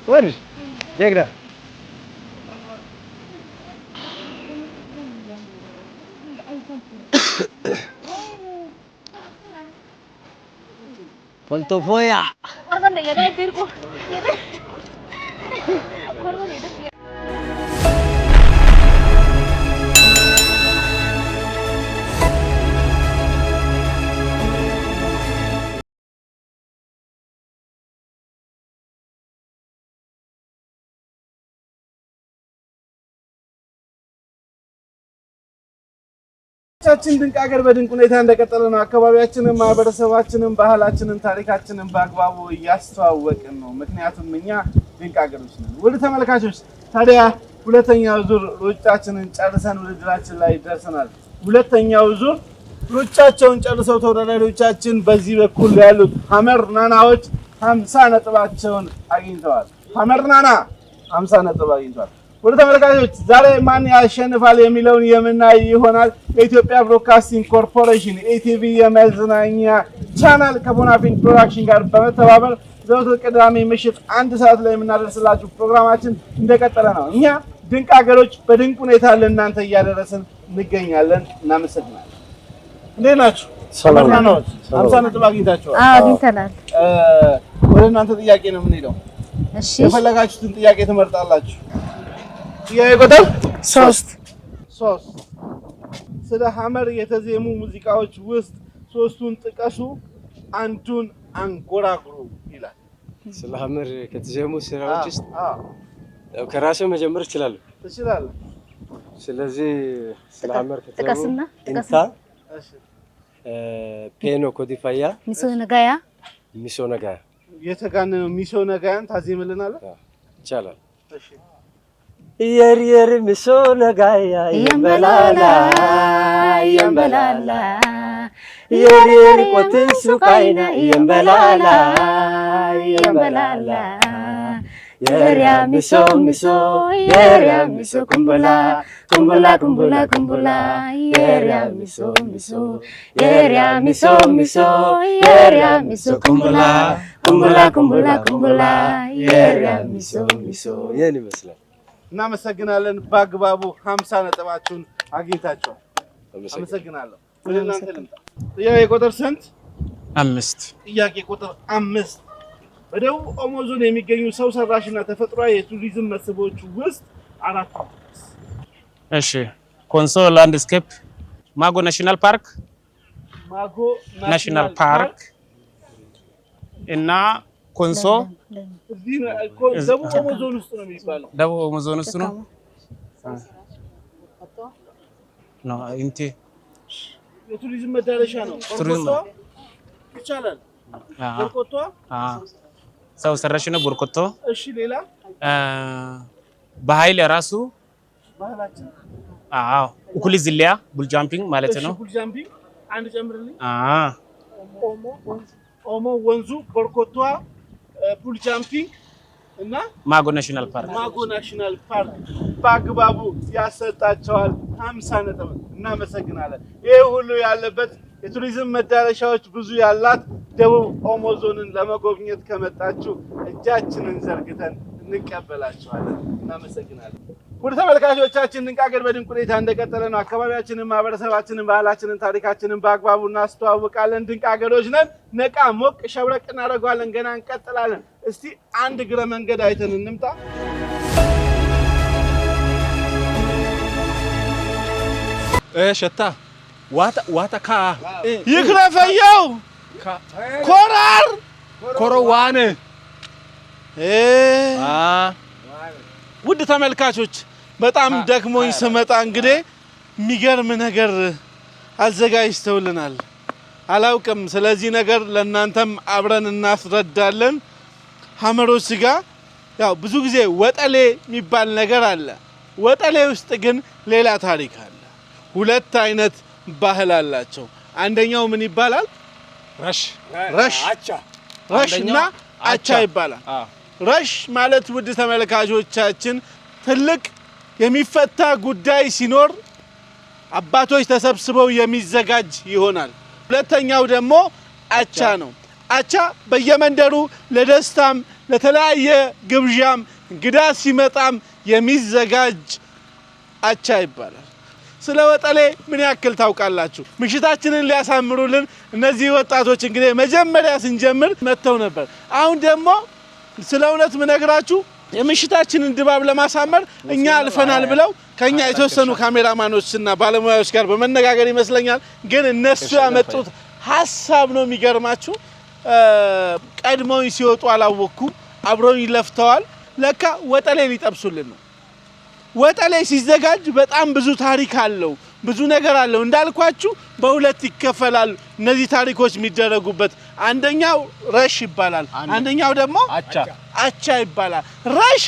ወርሽ ጀግና Pontofoya. ቻችን ድንቅ ሀገር በድንቅ ሁኔታ እንደቀጠለ ነው። አካባቢያችንን፣ ማህበረሰባችንን፣ ባህላችንን፣ ታሪካችንን በአግባቡ እያስተዋወቅን ነው። ምክንያቱም እኛ ድንቅ ሀገሮች ነን። ውድ ተመልካቾች ታዲያ ሁለተኛው ዙር ሩጫችንን ጨርሰን ውድድራችን ላይ ደርሰናል። ሁለተኛው ዙር ሩጫቸውን ጨርሰው ተወዳዳሪዎቻችን በዚህ በኩል ያሉት ሐመር ናናዎች 50 ነጥባቸውን አግኝተዋል። ሐመር ናና 50 ነጥብ አግኝተዋል። ወደ ተመልካቾች ዛሬ ማን ያሸንፋል የሚለውን የምናይ ይሆናል። የኢትዮጵያ ብሮድካስቲንግ ኮርፖሬሽን ኢቲቪ የመዝናኛ ቻናል ከቦናፊን ፕሮዳክሽን ጋር በመተባበር ዘወትር ቅዳሜ ምሽት 1 ሰዓት ላይ የምናደርስላችሁ ፕሮግራማችን እንደቀጠለ ነው። እኛ ድንቅ ሀገሮች በድንቅ ሁኔታ ለእናንተ እያደረስን እንገኛለን። እናመሰግናለን። እንዴት ናችሁ? ሰላም ነው። 50 ነጥብ አግኝታችኋል? አግኝተናል። ወደ እናንተ ጥያቄ ነው የምንሄደው። እሺ የፈለጋችሁትን ጥያቄ ትመርጣላችሁ። ጥያቄ ቁጥር 3 ስለ ሐመር የተዜሙ ሙዚቃዎች ውስጥ 3ቱን ጥቀሱ፣ አንዱን አንጎራጉሩ ይላል። ስለ ሐመር ከተዜሙ ስራዎች ውስጥ ከራሴ መጀመር እችላለሁ። ትችላለህ። ስለዚህ ስለ ሐመር ከተዜሙ ጥቀስና ኢንታ ፔኖ ኮዲፋያ ሚሶ ነጋያ የተጋነነው ሚሶ ነጋያን ታዜምልናለህ? ይቻላል። እሺ የር ሚሶ ነጋያ ይምበላላ የር ቆትሱ ካይና ይምበላላ የሪያ ሚሶ የሪያ ሚሶ ኩምቡላ የሪያ ሚሶ የሪያ ሚሶ ኩምቡላ የሪያ ሚሶ ይህን ይመስላል። እናመሰግናለን። በአግባቡ 50 ነጥባችሁን አግኝታችኋል። አመሰግናለሁ። ወደ እናንተ ልምጣ። ጥያቄ ቁጥር ስንት? 5 ጥያቄ ቁጥር 5 በደቡብ ኦሞ ዞን የሚገኙ ሰው ሰራሽና ተፈጥሯዊ የቱሪዝም መስህቦች ውስጥ 4 እሺ ኮንሶ ላንድስኬፕ፣ ማጎ ናሽናል ፓርክ፣ እና ኮንሶ እዚህ ደቡብ ኦሞ ዞን ውስጥ ነው የሚባለው። ደቡብ ኦሞ ዞን ውስጥ ነው እንቴ የቱሪዝም መዳረሻ ነው። ቦርኮቶ ይቻላል። ቦርኮቶ ሰው ሰራሽ ነው ቦርኮቶ። እሺ ሌላ በኃይል ራሱ ባህላችን እኩል ዝልያ ቡል ጃምፒንግ ማለት ነው። ቡል ጃምፒንግ አንድ ጨምርልኝ። ኦሞ ወንዙ፣ ቦርኮቶ፣ ፑል ጃምፒንግ እና ማጎ ናሽናል ፓርክ በአግባቡ ያሰጣቸዋል 50 ነጥብ። እናመሰግናለን። ይሄ ሁሉ ያለበት የቱሪዝም መዳረሻዎች ብዙ ያላት ደቡብ ኦሞ ዞንን ለመጎብኘት ከመጣችሁ እጃችንን ዘርግተን እንቀበላችኋለን። እናመሰግናለን። ውድ ተመልካቾቻችን ድንቅ ሀገር በድንቅ ሁኔታ እንደቀጠለ ነው። አካባቢያችንን፣ ማህበረሰባችንን፣ ባህላችንን፣ ታሪካችንን በአግባቡ እናስተዋውቃለን። ድንቅ ሀገሮች ነን። ነቃ ሞቅ ሸብረቅ እናደርገዋለን። ገና እንቀጥላለን። እስቲ አንድ እግረ መንገድ አይተን እንምጣ። ሸታ ዋታ ካ ይክረፈየው ኮራር ኮሮዋነ ውድ ተመልካቾች በጣም ደክሞኝ ስመጣ እንግዲህ የሚገርም ነገር አዘጋጅተውልናል። አላውቅም። ስለዚህ ነገር ለእናንተም አብረን እናስረዳለን። ሐመሮች ስጋ ያው ብዙ ጊዜ ወጠሌ የሚባል ነገር አለ። ወጠሌ ውስጥ ግን ሌላ ታሪክ አለ። 2 አይነት ባህል አላቸው። አንደኛው ምን ይባላል? ረሽ እና አቻ ይባላል። ረሽ ማለት ውድ ተመልካቾቻችን ትልቅ የሚፈታ ጉዳይ ሲኖር አባቶች ተሰብስበው የሚዘጋጅ ይሆናል። ሁለተኛው ደግሞ አቻ ነው። አቻ በየመንደሩ ለደስታም ለተለያየ ግብዣም እንግዳ ሲመጣም የሚዘጋጅ አቻ ይባላል። ስለ ወጠሌ ምን ያክል ታውቃላችሁ? ምሽታችንን ሊያሳምሩልን እነዚህ ወጣቶች እንግዲህ መጀመሪያ ስንጀምር መጥተው ነበር። አሁን ደግሞ ስለ እውነት ምነግራችሁ የምሽታችንን ድባብ ለማሳመር እኛ አልፈናል ብለው ከኛ የተወሰኑ ካሜራማኖችና ባለሙያዎች ጋር በመነጋገር ይመስለኛል። ግን እነሱ ያመጡት ሐሳብ ነው የሚገርማችሁ። ቀድመው ሲወጡ አላወኩም፣ አብረውኝ ለፍተዋል። ለካ ወጠሌ ሊጠብሱልን ነው። ወጠሌ ሲዘጋጅ በጣም ብዙ ታሪክ አለው፣ ብዙ ነገር አለው። እንዳልኳችሁ በሁለት ይከፈላል እነዚህ ታሪኮች የሚደረጉበት። አንደኛው ረሽ ይባላል፣ አንደኛው ደግሞ አቻ ይባላል። ረሽ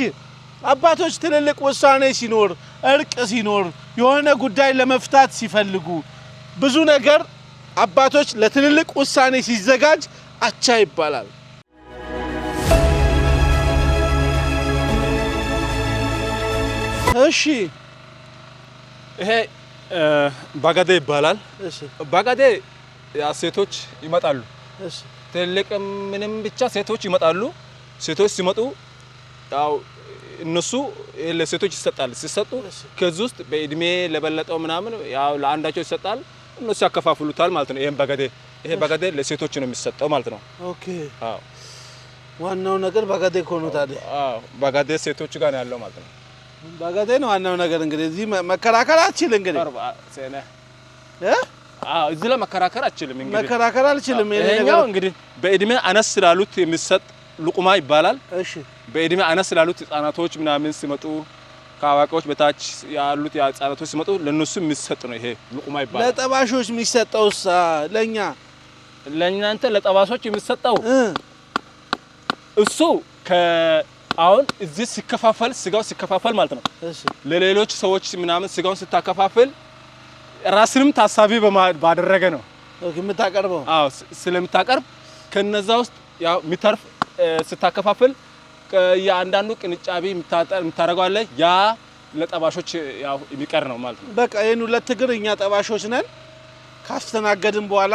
አባቶች ትልልቅ ውሳኔ ሲኖር፣ እርቅ ሲኖር፣ የሆነ ጉዳይ ለመፍታት ሲፈልጉ፣ ብዙ ነገር አባቶች ለትልልቅ ውሳኔ ሲዘጋጅ አቻ ይባላል። እሺ ይሄ ባጋዴ ይባላል። እሺ ባጋዴ ያ ሴቶች ይመጣሉ። እሺ ትልቅ ምንም ብቻ ሴቶች ይመጣሉ። ሴቶች ሲመጡ ያው እነሱ ለሴቶች ይሰጣል። ሲሰጡ ከዚህ ውስጥ በእድሜ ለበለጠው ምናምን ያው ለአንዳቸው ይሰጣል። እነሱ ያከፋፍሉታል ማለት ነው። ይሄ ባጋዴ ለሴቶች ነው የሚሰጠው ማለት ነው። ኦኬ አዎ። ዋናው ነገር ባጋዴ ኮኖ ታዲያ። አዎ ባጋዴ ሴቶች ጋር ነው ያለው ማለት ነው። ባጋዴ ነው ዋናው ነገር። እንግዲህ እዚህ መከራከር አልችልም። እንግዲህ እዚህ ላይ መከራከር አልችልም። እንግዲህ መከራከር አልችልም። ይሄኛው እንግዲህ በእድሜ አነስ ስላሉት የሚሰጥ ሉቁማ ይባላል። እሺ በእድሜ አነስ ስላሉት ህፃናቶች ምናምን ሲመጡ ከአዋቂዎች በታች ያሉት ህፃናቶች ሲመጡ ለነሱ የሚሰጥ ነው። ይሄ ሉቁማ ይባላል። ለጠባሾች የሚሰጠውስ ለእናንተ ለጠባሾች የሚሰጠው እሱ አሁን እዚህ ሲከፋፈል ስጋው ሲከፋፈል ማለት ነው። እሺ ለሌሎች ሰዎች ምናምን ስጋውን ስታከፋፍል ራስንም ታሳቢ ባደረገ ነው የምታቀርበው። አዎ ስለምታቀርብ ከነዛ ውስጥ ያው የሚተርፍ ስታከፋፍል ያንዳንዱ ቅንጫቢ የምታረጋው አለ። ያ ለጠባሾች ያው የሚቀር ነው ማለት ነው። በቃ ይሄን ሁለት እግር እኛ ጠባሾች ነን ካስተናገድን በኋላ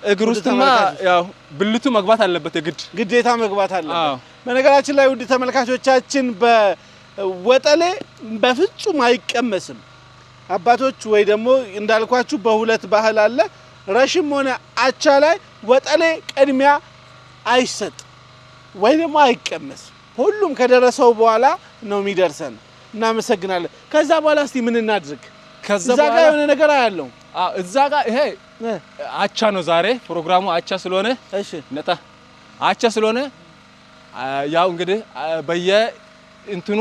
እግር ውስጥማ ያው ብልቱ መግባት አለበት፣ ግዴታ መግባት አለበት። በነገራችን ላይ ውድ ተመልካቾቻችን በወጠሌ በፍጹም አይቀመስም። አባቶች ወይ ደግሞ እንዳልኳችሁ በሁለት ባህል አለ። ረሽም ሆነ አቻ ላይ ወጠሌ ቅድሚያ አይሰጥ ወይ ደግሞ አይቀመስ። ሁሉም ከደረሰው በኋላ ነው የሚደርሰን። እናመሰግናለን። ከዛ በኋላ እስቲ ምን እናድርግ? ከዛ ጋር የሆነ ነገር አያለው። እዛ ጋር ይሄ አቻ ነው። ዛሬ ፕሮግራሙ አቻ ስለሆነ እሺ ነጣ አቻ ስለሆነ ያው እንግዲህ በየ እንትኑ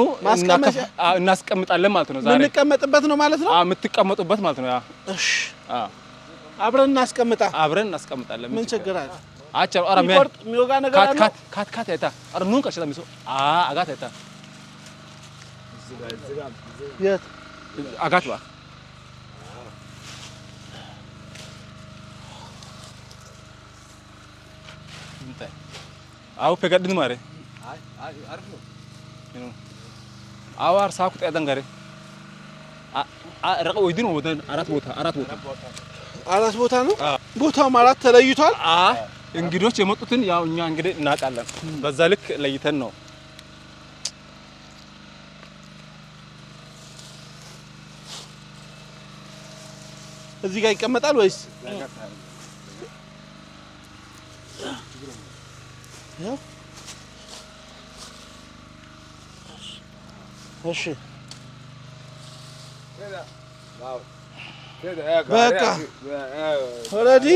እናስቀምጣለን ማለት ነው። ዛሬ የምንቀመጥበት ነው ማለት ነው። የምትቀመጡበት ማለት ነው። እሺ አብረን እናስቀምጣለን። ምን ችግር አለ? አቻ አራ የሚወጋ ነገር አለ። ካት አይታ አራ ኑን ቀሽታ ሚሶ አጋት አይታ የት አጋት ባ አው ፈቀድን ማሬ አርፍ ነው አዋር ሳኩ ጠደን ጋር ረቀ ወይድን ወደን አራት ቦታ ነው። ቦታው ማለት ተለይቷል። እንግዶች የመጡትን ያው እኛ እንግዲህ እናውቃለን። በዛ ልክ ለይተን ነው። እዚህ ጋር ይቀመጣል ወይስ እሺ በቃ ኦሬዲ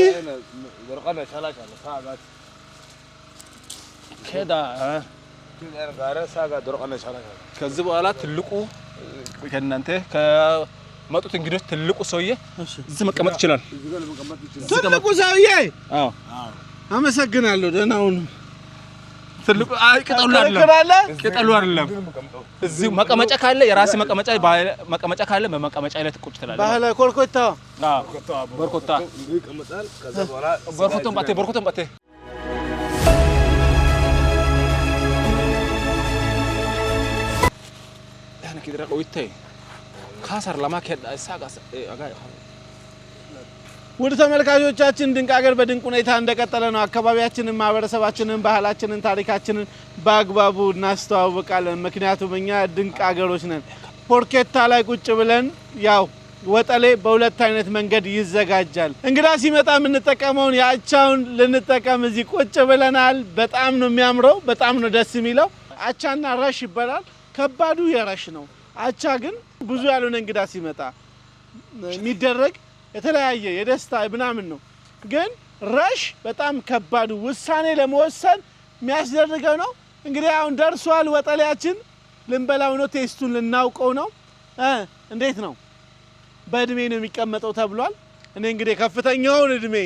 ከዚህ በኋላ ትልቁ ከእናንተ ከመጡት እንግዶች ትልቁ ሰውዬ እዚህ መቀመጥ ይችላል። ትልቁ ሰውዬ አዎ አመሰግናለሁ። ደህና ሁኑ። ትልቁ ቅጠሉ አይደለም። እዚህ መቀመጫ ካለ የራስ መቀመጫ ካለ በመቀመጫ ላይ ቁጭ ትላለህ። ባህላ ኮርኮታ ቦርኮታን ባቴ ያን ከድራ ቆይታይ ካሰር ለማከዳ ሳጋስ አጋ ውድ ተመልካቾቻችን ድንቅ ሀገር በድንቅ ሁኔታ እንደቀጠለ ነው። አካባቢያችንን፣ ማህበረሰባችንን፣ ባህላችንን፣ ታሪካችንን በአግባቡ እናስተዋውቃለን። ምክንያቱም እኛ ድንቅ ሀገሮች ነን። ፖርኬታ ላይ ቁጭ ብለን ያው ወጠሌ በሁለት አይነት መንገድ ይዘጋጃል። እንግዳ ሲመጣ የምንጠቀመውን የአቻውን ልንጠቀም እዚህ ቁጭ ብለናል። በጣም ነው የሚያምረው፣ በጣም ነው ደስ የሚለው። አቻና ረሽ ይባላል። ከባዱ የረሽ ነው። አቻ ግን ብዙ ያልሆነ እንግዳ ሲመጣ የሚደረግ የተለያየ የደስታ ምናምን ነው። ግን ረሽ በጣም ከባዱ ውሳኔ ለመወሰን የሚያስደርገው ነው። እንግዲህ አሁን ደርሷል ወጠሌያችን። ልንበላው ነው፣ ቴስቱን ልናውቀው ነው። እንዴት ነው? በእድሜ ነው የሚቀመጠው ተብሏል። እኔ እንግዲህ ከፍተኛውን እድሜ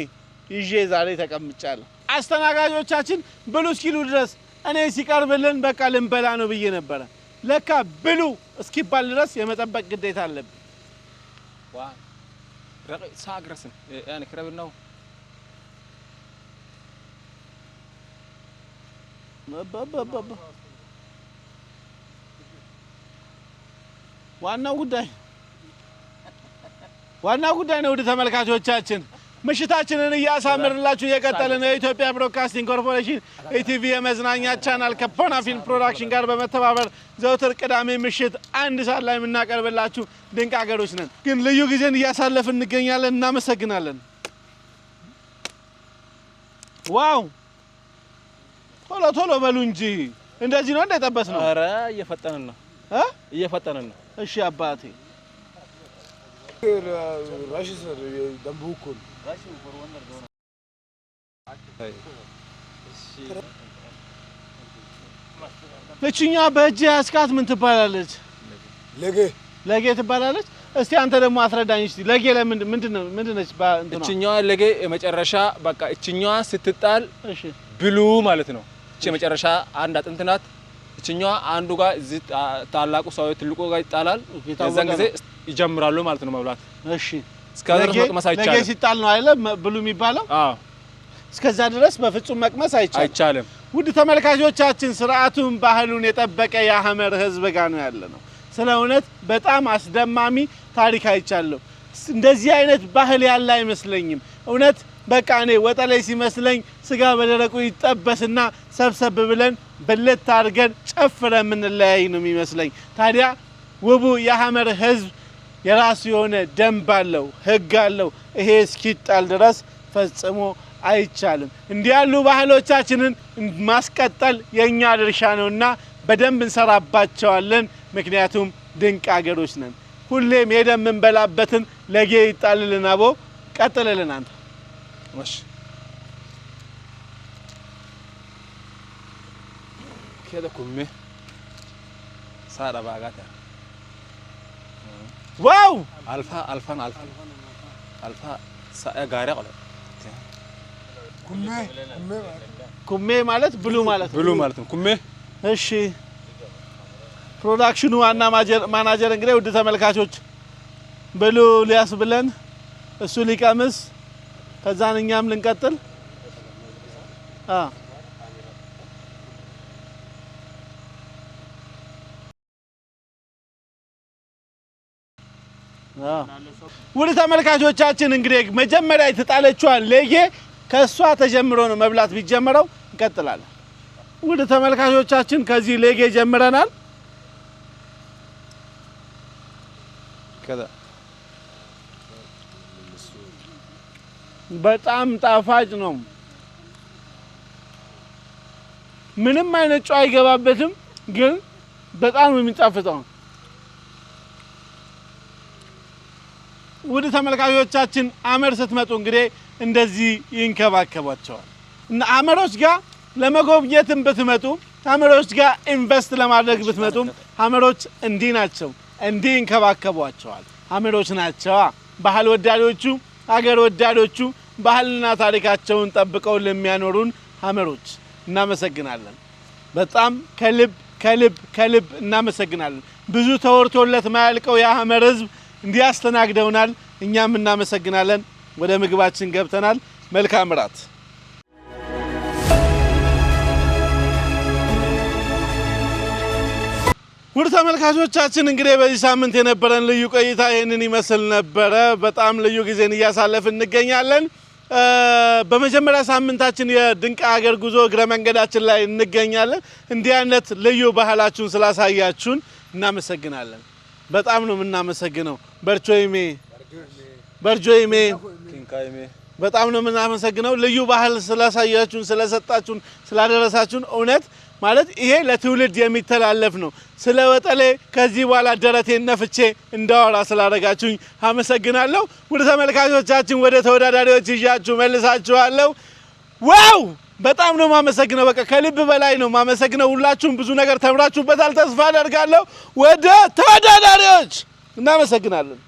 ይዤ ዛሬ ተቀምጫለሁ። አስተናጋጆቻችን ብሉ እስኪሉ ድረስ እኔ ሲቀርብልን በቃ ልንበላ ነው ብዬ ነበረ። ለካ ብሉ እስኪባል ድረስ የመጠበቅ ግዴታ አለብን። ረቅ ሳግረስን ያኔ ክረብናው ዋናው ጉዳይ ነው። ወደ ተመልካቾቻችን ምሽታችንን እያሳመርንላችሁ እየቀጠለ ነው። የኢትዮጵያ ብሮድካስቲንግ ኮርፖሬሽን ኢቲቪ የመዝናኛ ቻናል ከፖና ፊልም ፕሮዳክሽን ጋር በመተባበር ዘውትር ቅዳሜ ምሽት 1 ሰዓት ላይ የምናቀርብላችሁ ድንቅ ሀገሮች ነን። ግን ልዩ ጊዜን እያሳለፍን እንገኛለን። እናመሰግናለን። ዋው! ቶሎ በሉ እንጂ እንደዚህ ነው እንደጠበስ ነው። ኧረ እየፈጠንን ነው እየፈጠንን ነው። እሺ አባቴ እችኛ በእጅ ያስካት ምን ትባላለች? ለጌ ትባላለች። እስቲ አንተ ደግሞ አስረዳኝ እስቲ ለጌ ምንድነች? እችኛዋ ለጌ የመጨረሻ በቃ እችኛዋ ስትጣል እሺ ብሉ ማለት ነው። እቺ የመጨረሻ አንድ አጥንት ናት። እችኛዋ አንዱ ጋር እዚህ ታላቁ ሰው ትልቁ ጋር ይጣላል። የዛን ጊዜ ይጀምራሉ ማለት ነው መብላት። እሺ እስከዛ ድረስ መቅመስ አይቻልም። ለጌ ሲጣል ነው አይደል ብሉ የሚባለው? አዎ እስከዛ ድረስ በፍጹም መቅመስ አይቻልም። ውድ ተመልካቾቻችን ስርዓቱን ባህሉን የጠበቀ የሐመር ህዝብ ጋር ነው ያለነው። ስለ እውነት በጣም አስደማሚ ታሪክ አይቻለሁ። እንደዚህ አይነት ባህል ያለ አይመስለኝም። እውነት በቃ እኔ ወጠሌ ሲመስለኝ ስጋ በደረቁ ይጠበስና ሰብሰብ ብለን በለት አድርገን ጨፍረን የምንለያይ ነው የሚመስለኝ። ታዲያ ውቡ የሐመር ህዝብ የራሱ የሆነ ደንብ አለው፣ ህግ አለው። ይሄ እስኪጣል ድረስ ፈጽሞ አይቻልም። እንዲህ ያሉ ባህሎቻችንን ማስቀጠል የኛ ድርሻ ነውና በደንብ እንሰራባቸዋለን። ምክንያቱም ድንቅ ሀገሮች ነን። ሁሌም ሄደን የምንበላበትን ለጌ ይጣልልን። አቦ ቀጥልልን አንተ። እሺ كده كميه صار باغاتا ዋው አልፋ ጋሪ አለ ኩሜ ማለት ብሉ ማለት ነው። ኩሜ እሺ ፕሮዳክሽኑ ዋና ማናጀር እንግዲህ ውድ ተመልካቾች ብሉ ሊያስብለን እሱ ሊቀምስ ከዛን እኛም ልንቀጥል ውድ ተመልካቾቻችን እንግዲህ መጀመሪያ የተጣለችዋን ለጌ ከሷ ተጀምሮ ነው መብላት ቢጀምረው እንቀጥላለን። ውድ ተመልካቾቻችን ከዚህ ለጌ ጀምረናል። ከዛ በጣም ጣፋጭ ነው። ምንም አይነት ጨው አይገባበትም፣ ግን በጣም ነው የሚጣፍጠው። ውድ ተመልካቾቻችን ሐመር ስትመጡ እንግዲህ እንደዚህ ይንከባከቧቸዋል እና ሐመሮች ጋር ለመጎብኘትም ብትመጡ ሐመሮች ጋር ኢንቨስት ለማድረግ ብትመጡ ሐመሮች እንዲህ ናቸው፣ እንዲህ ይንከባከቧቸዋል። ሐመሮች ናቸው ባህል ወዳዶቹ፣ ሀገር ወዳዶቹ፣ ባህልና ታሪካቸውን ጠብቀው ለሚያኖሩን ሐመሮች እናመሰግናለን። በጣም ከልብ እናመሰግናለን። ብዙ ተወርቶለት ማያልቀው የሐመር ህዝብ እንዲያስተናግደውናል። እኛም እናመሰግናለን። ወደ ምግባችን ገብተናል። መልካም ራት። ውድ ተመልካቾቻችን እንግዲህ በዚህ ሳምንት የነበረን ልዩ ቆይታ ይህንን ይመስል ነበረ። በጣም ልዩ ጊዜን እያሳለፍን እንገኛለን። በመጀመሪያ ሳምንታችን የድንቅ ሀገር ጉዞ እግረ መንገዳችን ላይ እንገኛለን። እንዲህ አይነት ልዩ ባህላችሁን ስላሳያችሁን እናመሰግናለን። በጣም ነው የምናመሰግነው። በርቾይሜ በጣም ነው የምናመሰግነው። ልዩ ባህል ስላሳያችሁን፣ ስለሰጣችሁን፣ ስላደረሳችሁን እውነት ማለት ይሄ ለትውልድ የሚተላለፍ ነው። ስለ ወጠሌ ከዚህ በኋላ ደረቴን ነፍቼ እንዳወራ ስላደረጋችሁኝ አመሰግናለሁ። ውድ ተመልካቾቻችን ወደ ተወዳዳሪዎች ይዣችሁ መልሳችኋለሁ። ዋው በጣም ነው ማመሰግነው። በቃ ከልብ በላይ ነው ማመሰግነው። ሁላችሁም ብዙ ነገር ተምራችሁበታል ተስፋ አደርጋለሁ። ወደ ተወዳዳሪዎች እናመሰግናለን።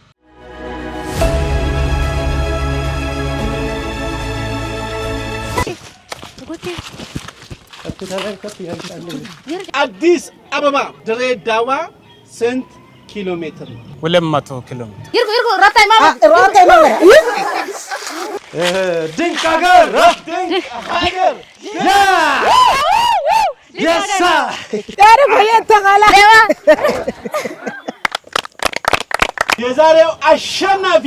አዲስ አበባ ድሬዳዋ ስንት ኪሎ ሜትር ነው? 200 ኪሎ ሜትር። ይርጎ ራታይ ማማ ድንቅ ሀገር ድንቅ ሀገር የሳ የዛሬው አሸናፊ